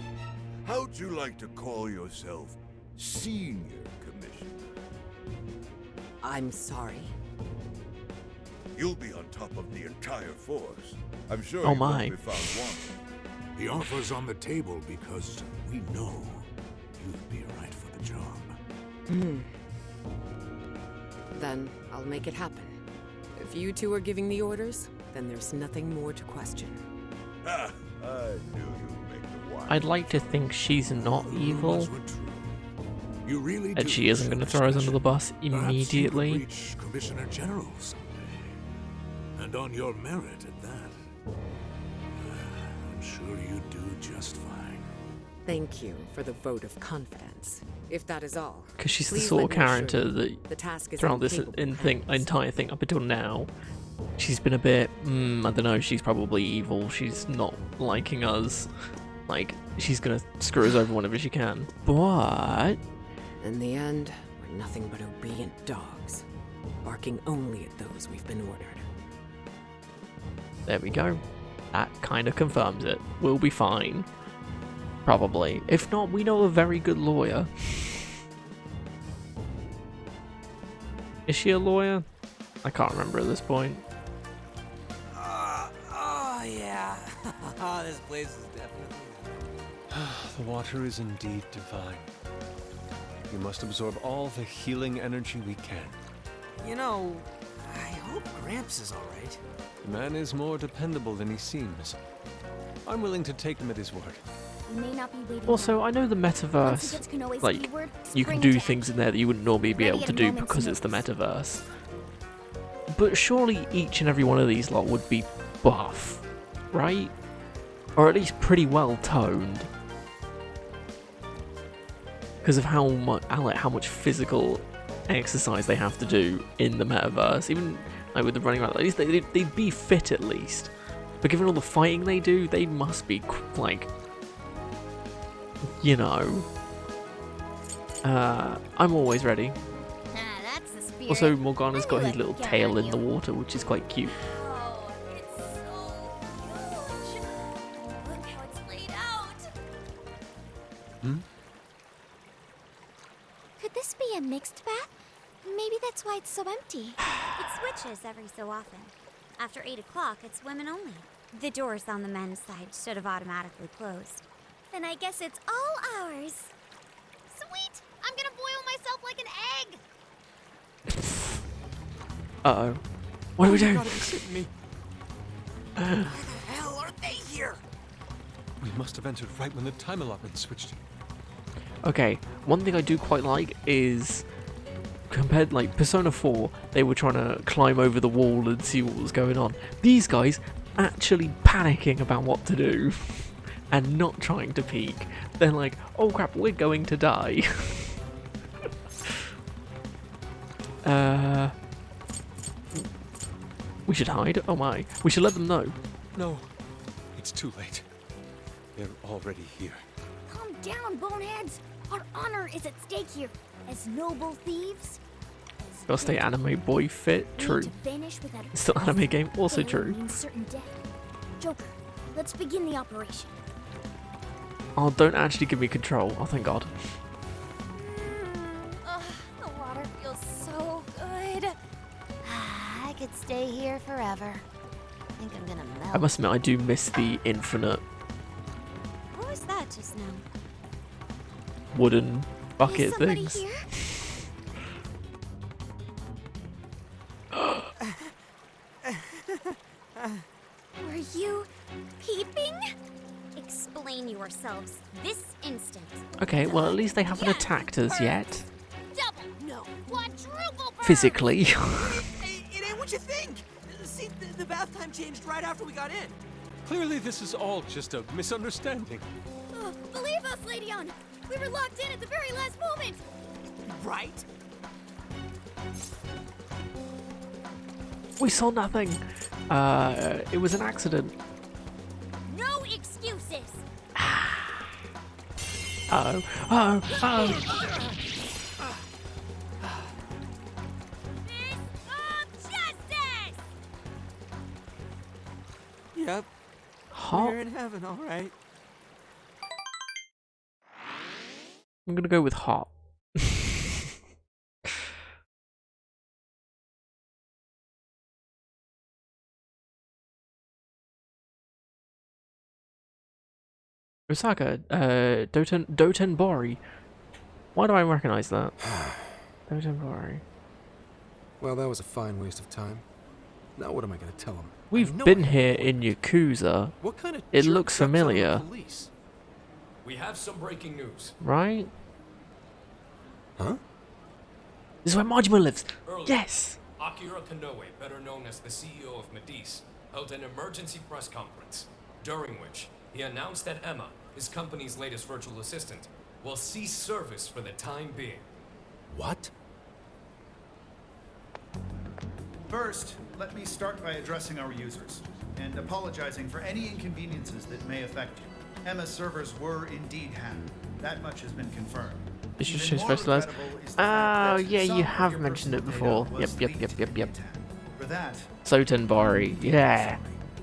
How'd you like to call yourself Senior Commissioner? I'm sorry. You'll be on top of the entire force. I'm sure Oh you my. won't be found wanting. The offer's on the table because we know you'd be right for the job. Then I'll make it happen. If you two are giving the orders, then there's nothing more to question. Ah, I knew you'd make the wise. I'd like to think she's not evil, Rumors were true. You really and do she isn't show going to throw us under the bus Perhaps you could immediately. reach Commissioner General someday. And on your merit at that. I'm sure you do just fine. Thank you for the vote of confidence. If that is all, Because she's the please sort let of me assure character you, that the task is throughout this in capable hands. entire thing up until now, she's been a bit, I don't know, she's probably evil, she's not liking us, like, she's gonna screw us over whenever she can. But, In the end, we're nothing but obedient dogs, barking only at those we've been ordered. there we go. That kind of confirms it. We'll be fine. Probably. If not, we know a very good lawyer. Is she a lawyer? I can't remember at this point. Oh, yeah. This place is definitely... The water is indeed divine. We must absorb all the healing energy we can. You know, I hope Gramps is alright. The man is more dependable than he seems. I'm willing to take him at his word. We may not be waiting Also, long. I know the Once he metaverse, gets Konoe's like, keyword, you can spring do into things in action. there that you wouldn't normally be Ready able at to a do moment's because it's the notice. metaverse. But surely each and every one of these lot would be buff, right? Or at least pretty well toned. Because of how much physical exercise they have to do in the metaverse. Even like with the running around, at least they'd be fit at least. But given all the fighting they do, they must be like, you know. I'm always ready. Ah, that's the spirit. Also, Morgana's got I knew his I little could count tail on in the you. water, which is quite cute. Wow, it's so huge. Look how it's laid out. Could this be a mixed bath? Maybe that's why it's so empty. It switches every so often. After 8 o'clock, it's women only. The doors on the men's side should have automatically closed. Then I guess it's all ours. Sweet! I'm gonna boil myself like an egg! Uh-oh. What do we do? God, it's hitting me. Why the hell are they here? We must have entered right when the time allotment switched. Okay, one thing I do quite like is, compared, like, Persona 4, they were trying to climb over the wall and see what was going on. These guys actually panicking about what to do and not trying to peek. They're like, oh crap, we're going to die. We should hide? Oh my. We should let them know. No, it's too late. They're already here. Calm down, boneheads. Our honor is at stake here. As noble thieves. As Gotta stay anime boy fit. we True. need to vanish without a Still trace. anime game. Also Failure true. means certain death. Joker, let's begin the operation. Oh, don't actually give me control. Oh, thank God. Ugh, the water feels so good. I could stay here forever. I think I'm gonna melt. I must admit, I do miss the infinite What was that just now? wooden bucket Is somebody things. here? Were you peeping? Explain explain yourselves this instant. Okay, well at least they haven't attacked us yet. Double, no, quadruple burst! Physically. It ain't what you think. See, the bath time changed right after we got in. Clearly this is all just a misunderstanding. Believe us, Lady Ann! We were locked in at the very last moment! Right? We saw nothing. It was an accident. No excuses! Uh-oh. Uh-oh. Uh-oh. Fist of justice! Yep. Hot. We're in heaven, all right. I'm gonna go with hot. Osaka, Dotonbori. Why do I recognize that? Dotonbori. Well, that was a fine waste of time. Now what am I going to tell him? We've been here in Yakuza. What kind of It jerk looks steps on the familiar. police? We have some breaking news. Right? Huh? This is where Majima lives. Earlier, Yes! Akira Kanoe, better known as the CEO of Medice, held an emergency press conference, during which he announced that Emma, his company's latest virtual assistant, will cease service for the time being. What? First, let me start by addressing our users and apologizing for any inconveniences that may affect you. Emma's servers were indeed hacked. That much has been confirmed. It's just Even his more specialized. regrettable is the fact Oh, that yeah, some you of have your mentioned it personal before. data was Yep. leaked in the attack. For that, Sotenbari, yeah.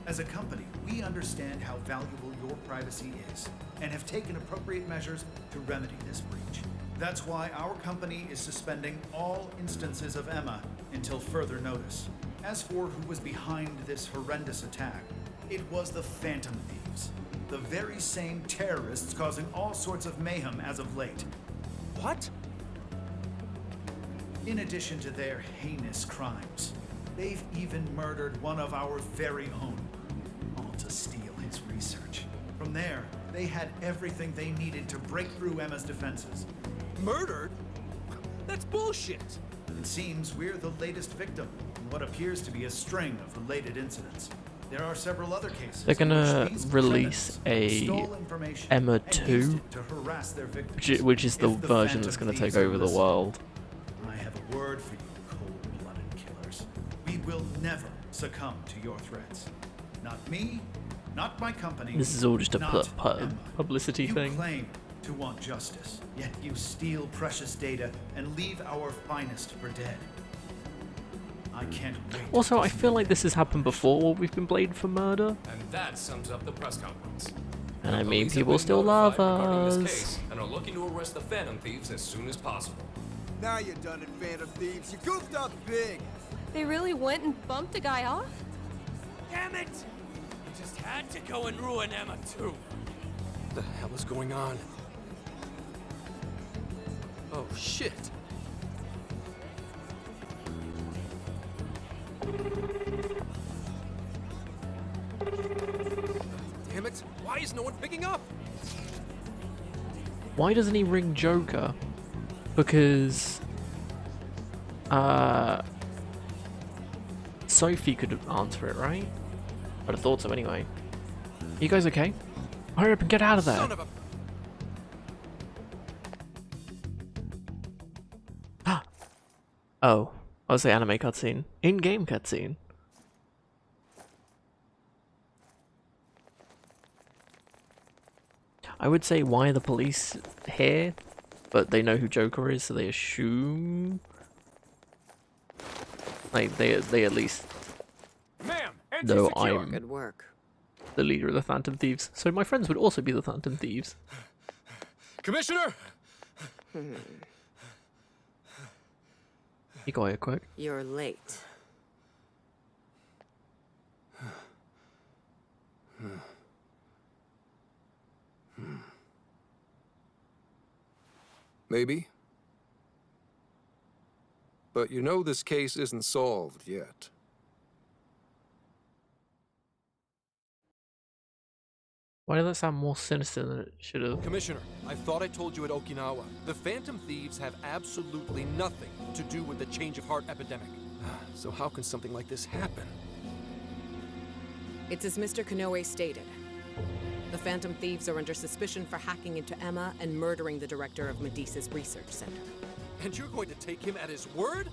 as a company, we understand how valuable your privacy is and have taken appropriate measures to remedy this breach. That's why our company is suspending all instances of Emma until further notice. As for who was behind this horrendous attack, it was the Phantom Thieves, the very same terrorists causing all sorts of mayhem as of late. What? In addition to their heinous crimes, they've even murdered one of our very own, all to steal his research. From there, they had everything they needed to break through Emma's defenses. Murdered? That's bullshit! It seems we're the latest victim in what appears to be a string of related incidents. There are several other cases. They're gonna in which these release criminals a stole information Emma and used 2, it to harass their victims. which is the If version that's Phantom gonna take Thieves are over the listening, world. I have a word for you, cold-blooded killers. We will never succumb to your threats. Not me, not my company. This is all just a not Emma. publicity You thing. claim to want justice, yet you steal precious data and leave our finest for dead. I can't wait. Also, I feel like this has happened before. We've been blamed for murder. And that sums up the press conference. And I The mean, police have people been still love notified regarding this us. case and are looking to arrest the Phantom Thieves as soon as possible. Now you're done it, Phantom Thieves. You goofed up big. They really went and bumped a guy off? Damn it! You just had to go and ruin Emma too. What the hell is going on? Oh, shit. Damn it. Why is no one picking up? Why doesn't he ring Joker? Because Sophie could answer it, right? I'd have thought so anyway. You guys okay? Hurry up and get out of there. Son of a... Oh, I was say anime cutscene. In-game cutscene. I would say, why are the police here? But they know who Joker is, so they assume... Like, they at least know I'm Good work. the leader of the Phantom Thieves. So my friends would also be the Phantom Thieves. Commissioner! You got here quick. You're late. Maybe. But you know this case isn't solved yet. Why did that sound more sinister than it should have? Commissioner, I thought I told you at Okinawa. The Phantom Thieves have absolutely nothing to do with the change of heart epidemic. So how can something like this happen? It's as Mr. Kanoe stated. The Phantom Thieves are under suspicion for hacking into Emma and murdering the director of Medea's research center. And you're going to take him at his word?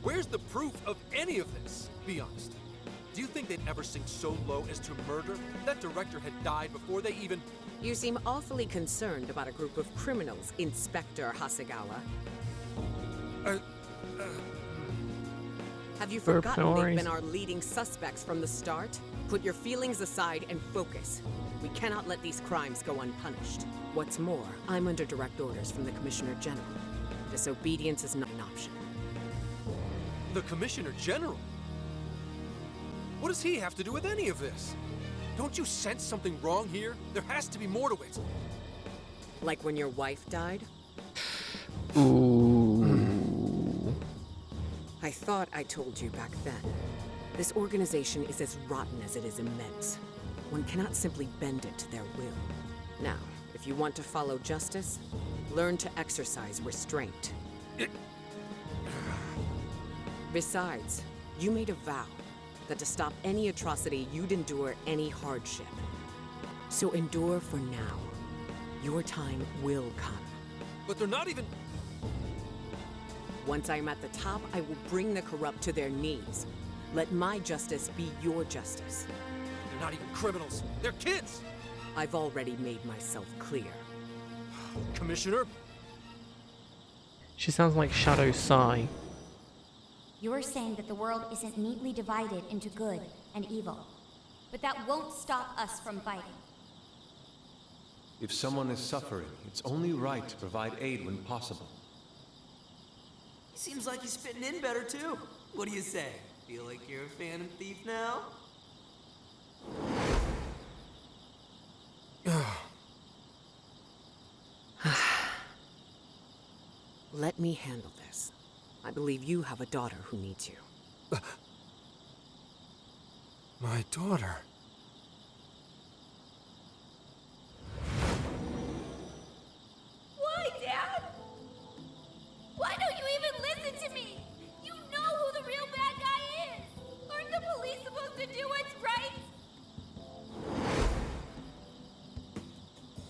Where's the proof of any of this? Be honest. Do you think they'd ever sink so low as to murder? That director had died before they even... You seem awfully concerned about a group of criminals, Inspector Hasegawa. Have you forgotten they've been our leading suspects from the start? Put your feelings aside and focus. We cannot let these crimes go unpunished. What's more, I'm under direct orders from the Commissioner General. Disobedience is not an option. The Commissioner General? What does he have to do with any of this? Don't you sense something wrong here? There has to be more to it. Like when your wife died? Ooh. I thought I told you back then. This organization is as rotten as it is immense. One cannot simply bend it to their will. Now, if you want to follow justice, learn to exercise restraint. Besides, you made a vow that to stop any atrocity, you'd endure any hardship. So endure for now. Your time will come. But they're not even... Once I am at the top, I will bring the corrupt to their knees. Let my justice be your justice. They're not even criminals. They're kids! I've already made myself clear. Commissioner? She sounds like Shadow Sai. You're saying that the world isn't neatly divided into good and evil. But that won't stop us from fighting. If someone is suffering, it's only right to provide aid when possible. He seems like he's fitting in better, too. What do you say? Feel like you're a Phantom Thief now? Let me handle this. I believe you have a daughter who needs you. My daughter? Why, Dad? Why don't you even listen to me? You know who the real bad guy is! Aren't the police supposed to do what's right?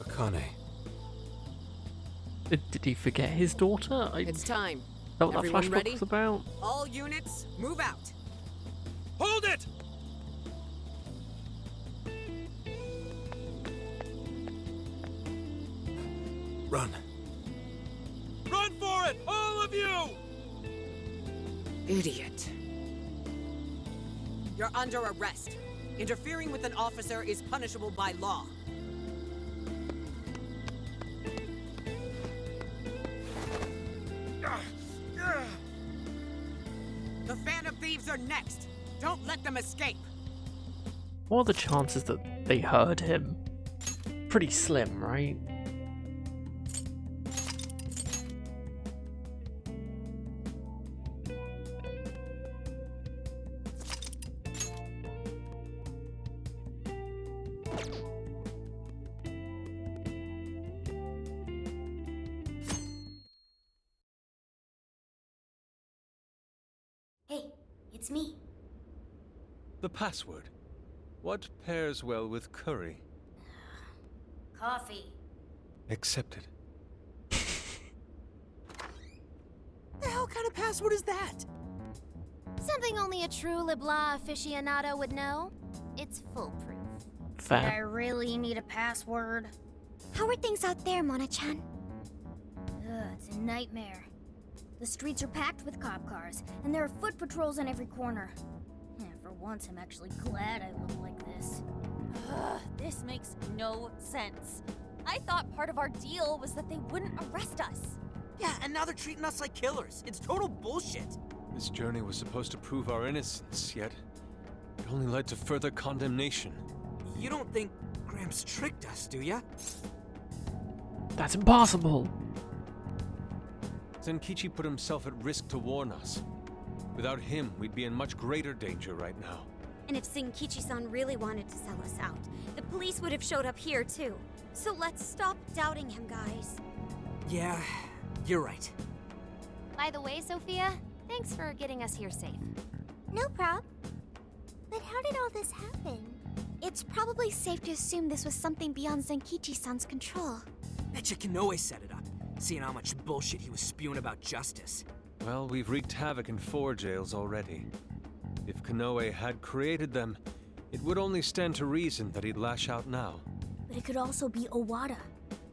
Akane. Did he forget his daughter? It's time. Is that what that Everyone flashback ready? was about? All units, move out. Hold it! Run. Run for it! All of you! Idiot. You're under arrest. Interfering with an officer is punishable by law. The Phantom Thieves are next. Don't let them escape. What are the chances that they heard him? Pretty slim, right? Hey, it's me. The password. What pairs well with curry? Coffee. Accepted. The hell kind of password is that? Something only a true LeBlanc aficionado would know. It's foolproof. Fair. I really need a password. How are things out there, Mona-chan? It's a nightmare. The streets are packed with cop cars, and there are foot patrols on every corner. For once, I'm actually glad I look like this. This makes no sense. I thought part of our deal was that they wouldn't arrest us. Yeah, and now they're treating us like killers. It's total bullshit. This journey was supposed to prove our innocence, yet it only led to further condemnation. You don't think Gramps tricked us, do ya? That's impossible! Zenkichi put himself at risk to warn us. Without him, we'd be in much greater danger right now. And if Senkichi-san really wanted to sell us out, the police would have showed up here too. So let's stop doubting him, guys. Yeah, you're right. By the way, Sophia, thanks for getting us here safe. No prob. But how did all this happen? It's probably safe to assume this was something beyond Zenkichi-san's control. Betcha Kanoe set it up, seeing how much bullshit he was spewing about justice. Well, we've wreaked havoc in 4 jails already. If Kanoe had created them, it would only stand to reason that he'd lash out now. But it could also be Owada,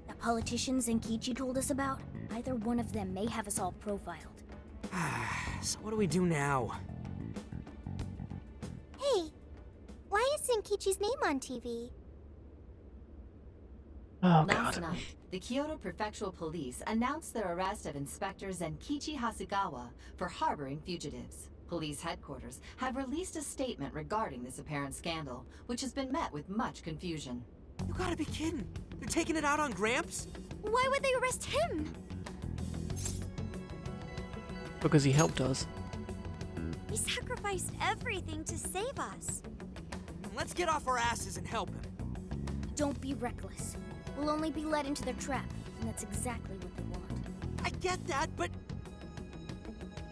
that politician Zenkichi told us about. Either one of them may have us all profiled. So what do we do now? Hey, why is Zenkichi's name on TV? Oh, Last God. night, the Kyoto Prefectural Police announced their arrest of Inspector Zenkichi Hasegawa for harboring fugitives. Police headquarters have released a statement regarding this apparent scandal, which has been met with much confusion. You gotta be kidding. They're taking it out on Gramps? Why would they arrest him? Because he helped us. He sacrificed everything to save us. Let's get off our asses and help him. Don't be reckless. We'll only be led into their trap, and that's exactly what they want. I get that, but...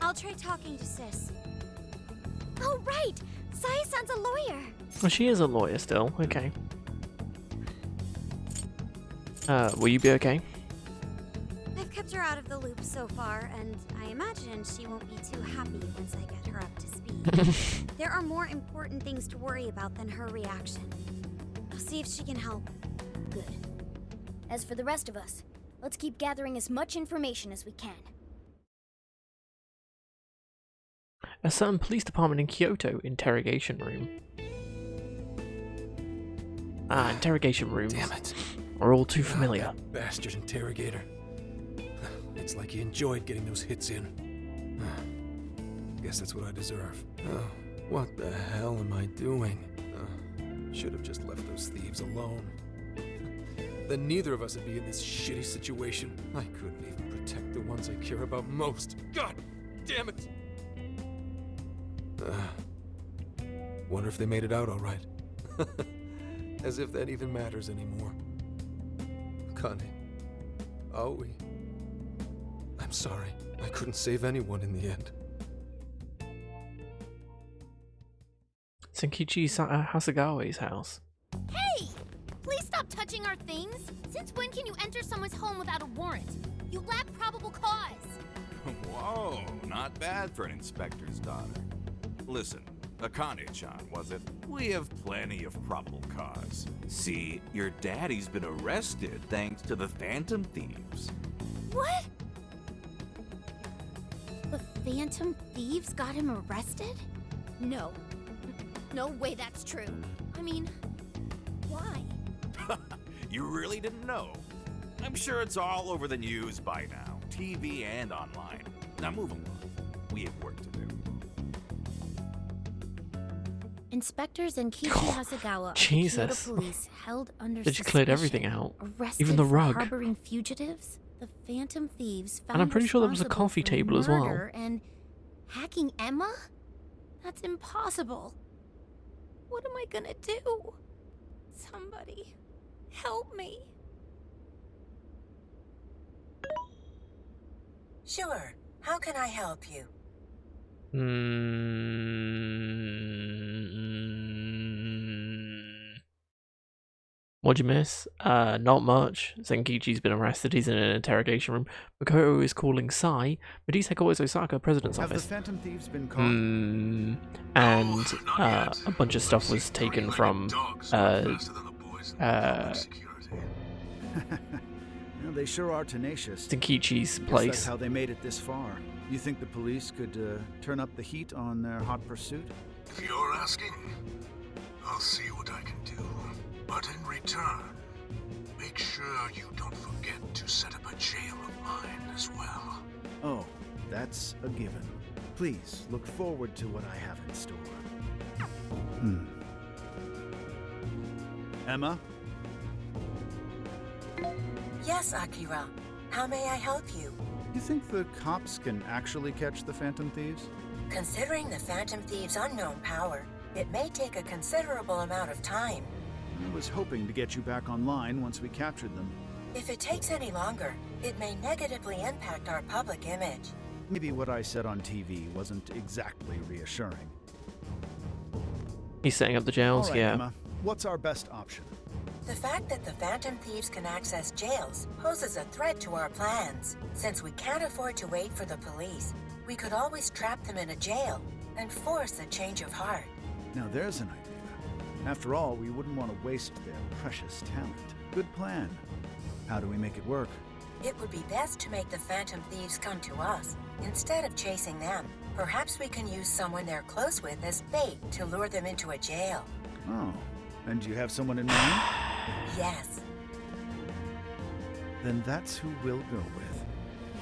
I'll try talking to Sis. Oh, right! Sai-san's a lawyer! Well, she is a lawyer still. Okay. Will you be okay? I've kept her out of the loop so far, and I imagine she won't be too happy once I get her up to speed. There are more important things to worry about than her reaction. I'll see if she can help. Good. As for the rest of us, let's keep gathering as much information as we can. A certain police department in Kyoto interrogation room. Interrogation rooms. Damn it. Are all too familiar. Oh, that bastard interrogator. It's like he enjoyed getting those hits in. Guess that's what I deserve. Oh, what the hell am I doing? Should have just left those thieves alone. Then neither of us would be in this shitty situation. I couldn't even protect the ones I care about most. God damn it! Wonder if they made it out all right. As if that even matters anymore. Connie. Aoi. I'm sorry. I couldn't save anyone in the end. Senkichi Hasegawa's house. Hey! Please stop touching our things! Since when can you enter someone's home without a warrant? You lack probable cause! Whoa, not bad for an inspector's daughter. Listen, Akane-chan, was it? We have plenty of probable cause. See, your daddy's been arrested thanks to the Phantom Thieves. What? The Phantom Thieves got him arrested? No. No way that's true. I mean, why? You really didn't know? I'm sure it's all over the news by now, TV and online. Now move along. We have work to do. Inspectors Zenkichi Hasegawa of the Jesus. Kyoto Police held under They just cleared everything suspicion, out. arrested Even the for rug. harboring fugitives. The Phantom Thieves found And I'm pretty sure there was a responsible coffee for table as well. murder and hacking Emma? That's impossible. What am I gonna do? Somebody, help me. Sure. How can I help you? What'd you miss? Not much. Zenkichi's been arrested. He's in an interrogation room. Makoto is calling Sai. Medise headquarters Osaka, president's Have the office. Phantom Thieves been caught? And a bunch of stuff was taken from Well, they sure are tenacious. Zenkichi's Guess place. That's how they made it this far. You think the police could turn up the heat on their hot pursuit? If you're asking, I'll see what I can do. But in return, make sure you don't forget to set up a jail of mine as well. Oh, that's a given. Please look forward to what I have in store. Emma? Yes, Akira. How may I help you? You think the cops can actually catch the Phantom Thieves? Considering the Phantom Thieves' unknown power, It may take a considerable amount of time. I was hoping to get you back online once we captured them. If it takes any longer, it may negatively impact our public image. Maybe what I said on TV wasn't exactly reassuring. He's setting up the jails, All right, yeah. Emma, what's our best option? The fact that the Phantom Thieves can access jails poses a threat to our plans. Since we can't afford to wait for the police, we could always trap them in a jail and force a change of heart. Now there's an idea. After all, we wouldn't want to waste their precious talent. Good plan. How do we make it work? It would be best to make the Phantom Thieves come to us, instead of chasing them. Perhaps we can use someone they're close with as bait to lure them into a jail. Oh, and you have someone in mind? Yes. Then that's who we'll go with.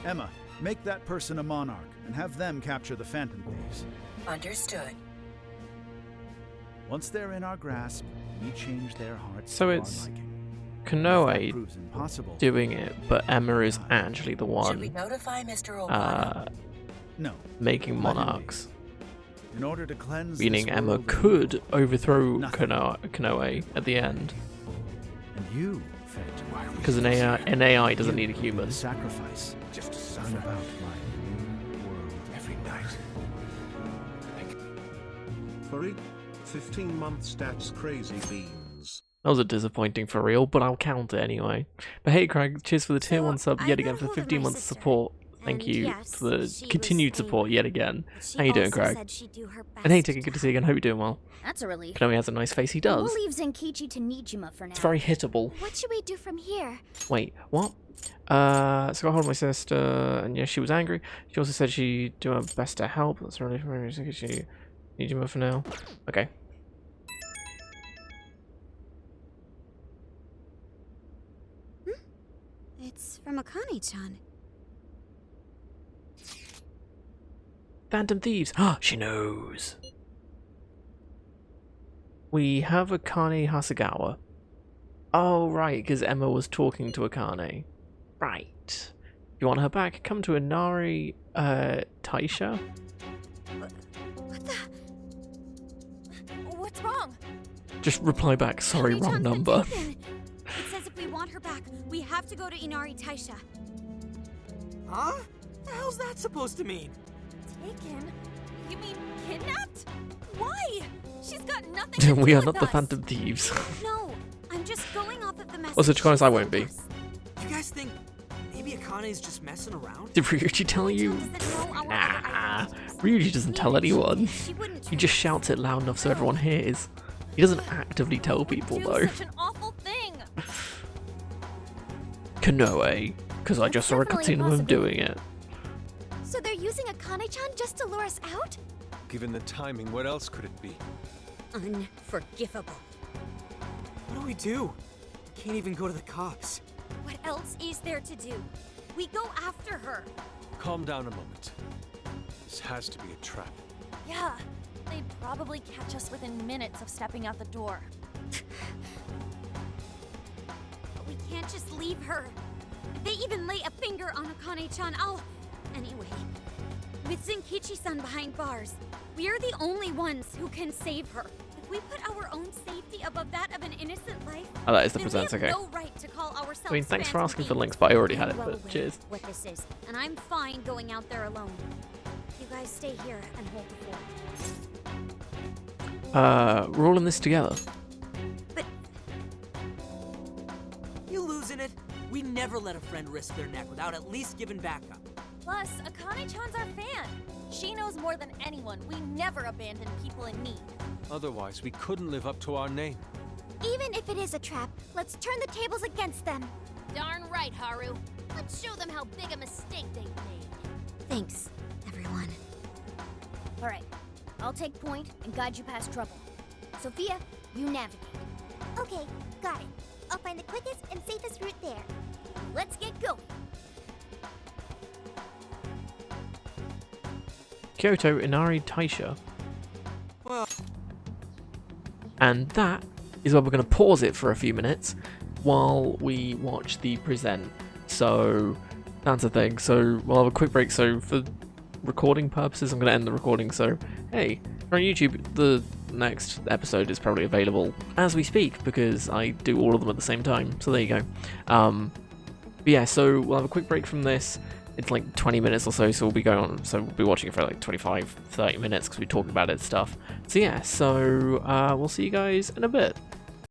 Emma, make that person a monarch, and have them capture the Phantom Thieves. Understood. Once they're in our grasp, we change their hearts So to it's our liking. Kanoe doing it, but Emma is actually the Should we one notify Mr. Obama? No. making monarchs. In order to cleanse Meaning this Emma world of could overthrow Nothing. Kanoe at the end. And you, Phantom, Because an AI doesn't need a human. sacrifice. Just to Bring about my new world. every night. Furry, 15-month stats crazy beans. That was a disappointing for real, but I'll count it anyway. But hey, Craig, cheers for the tier 1 sub yet again for 15 months of support. Thank you yes, for the she continued was support angry, yet again. but she How you doing, also Craig? said she'd do her And hey, best Ticket, good to see you again. Hope you're doing well. That's a relief. Kanoe has a nice face, he does. We'll leave Zenkichi to Nijima for now. It's very hittable. What should we do from here? Wait, what? So I got hold of my sister, and yeah, she was angry. She also said she'd do her best to help. That's really very she need you for now. Okay. It's from Akane-chan. Phantom Thieves. Ah, she knows. We have Akane Hasegawa. Oh, right, because Emma was talking to Akane. Right. You want her back? Come to Inari, Taisha? What's wrong? Just reply back, sorry, wrong number. It says if we want her back, we have to go to Inari Taisha. Huh? The hell's that supposed to mean? Taken? You mean kidnapped? Why? She's got nothing to We do are with not the us. Phantom Thieves. No, I'm just going off of the message. Also, to be honest, she I won't sent be. us. You guys think maybe Akane's just messing around? Did Ryuji tell you? Nah, Ryuji doesn't tell anyone. He just shouts it loud enough so everyone hears. He doesn't actively tell people, though. Such an awful thing. Kanoe, because I just saw a definitely cutscene of him possible. doing it. So they're using Akane-chan just to lure us out? Given the timing, what else could it be? Unforgivable. What do we do? We can't even go to the cops. What else is there to do? We go after her. Calm down a moment. This has to be a trap. Yeah, they'd probably catch us within minutes of stepping out the door. But we can't just leave her. If they even lay a finger on Akane-chan, I'll... Anyway, with Zenkichi-san behind bars, we're the only ones who can save her. If we put our own safety above that of an innocent life, Oh, that is the then we presents, have okay. no right to call ourselves I mean, thanks for Phantom asking for Thieves. links, but I already had I'm it, well but aware cheers. what this is, and I'm fine going out there alone. You guys stay here and hold the fort. We're all in this together. You losing it? We never let a friend risk their neck without at least giving backup. Plus, Akane-chan's our fan. She knows more than anyone. We never abandon people in need. Otherwise, we couldn't live up to our name. Even if it is a trap, let's turn the tables against them. Darn right, Haru. Let's show them how big a mistake they've made. Thanks, everyone. All right, I'll take point and guide you past trouble. Sophia, you navigate. Okay, got it. I'll find the quickest and safest route there. Let's get going. Kyoto Inari Taisha. Well, And that is where we're going to pause it for a few minutes while we watch the present. So that's the thing. So we'll have a quick break. So for recording purposes, I'm going to end the recording. So hey, if you're on YouTube, the next episode is probably available as we speak, because I do all of them at the same time. So there you go. But yeah, so we'll have a quick break from this. It's like 20 minutes or so, so we'll be going on. So we'll be watching it for like 25, 30 minutes because we're talking about it and stuff. So yeah, so we'll see you guys in a bit.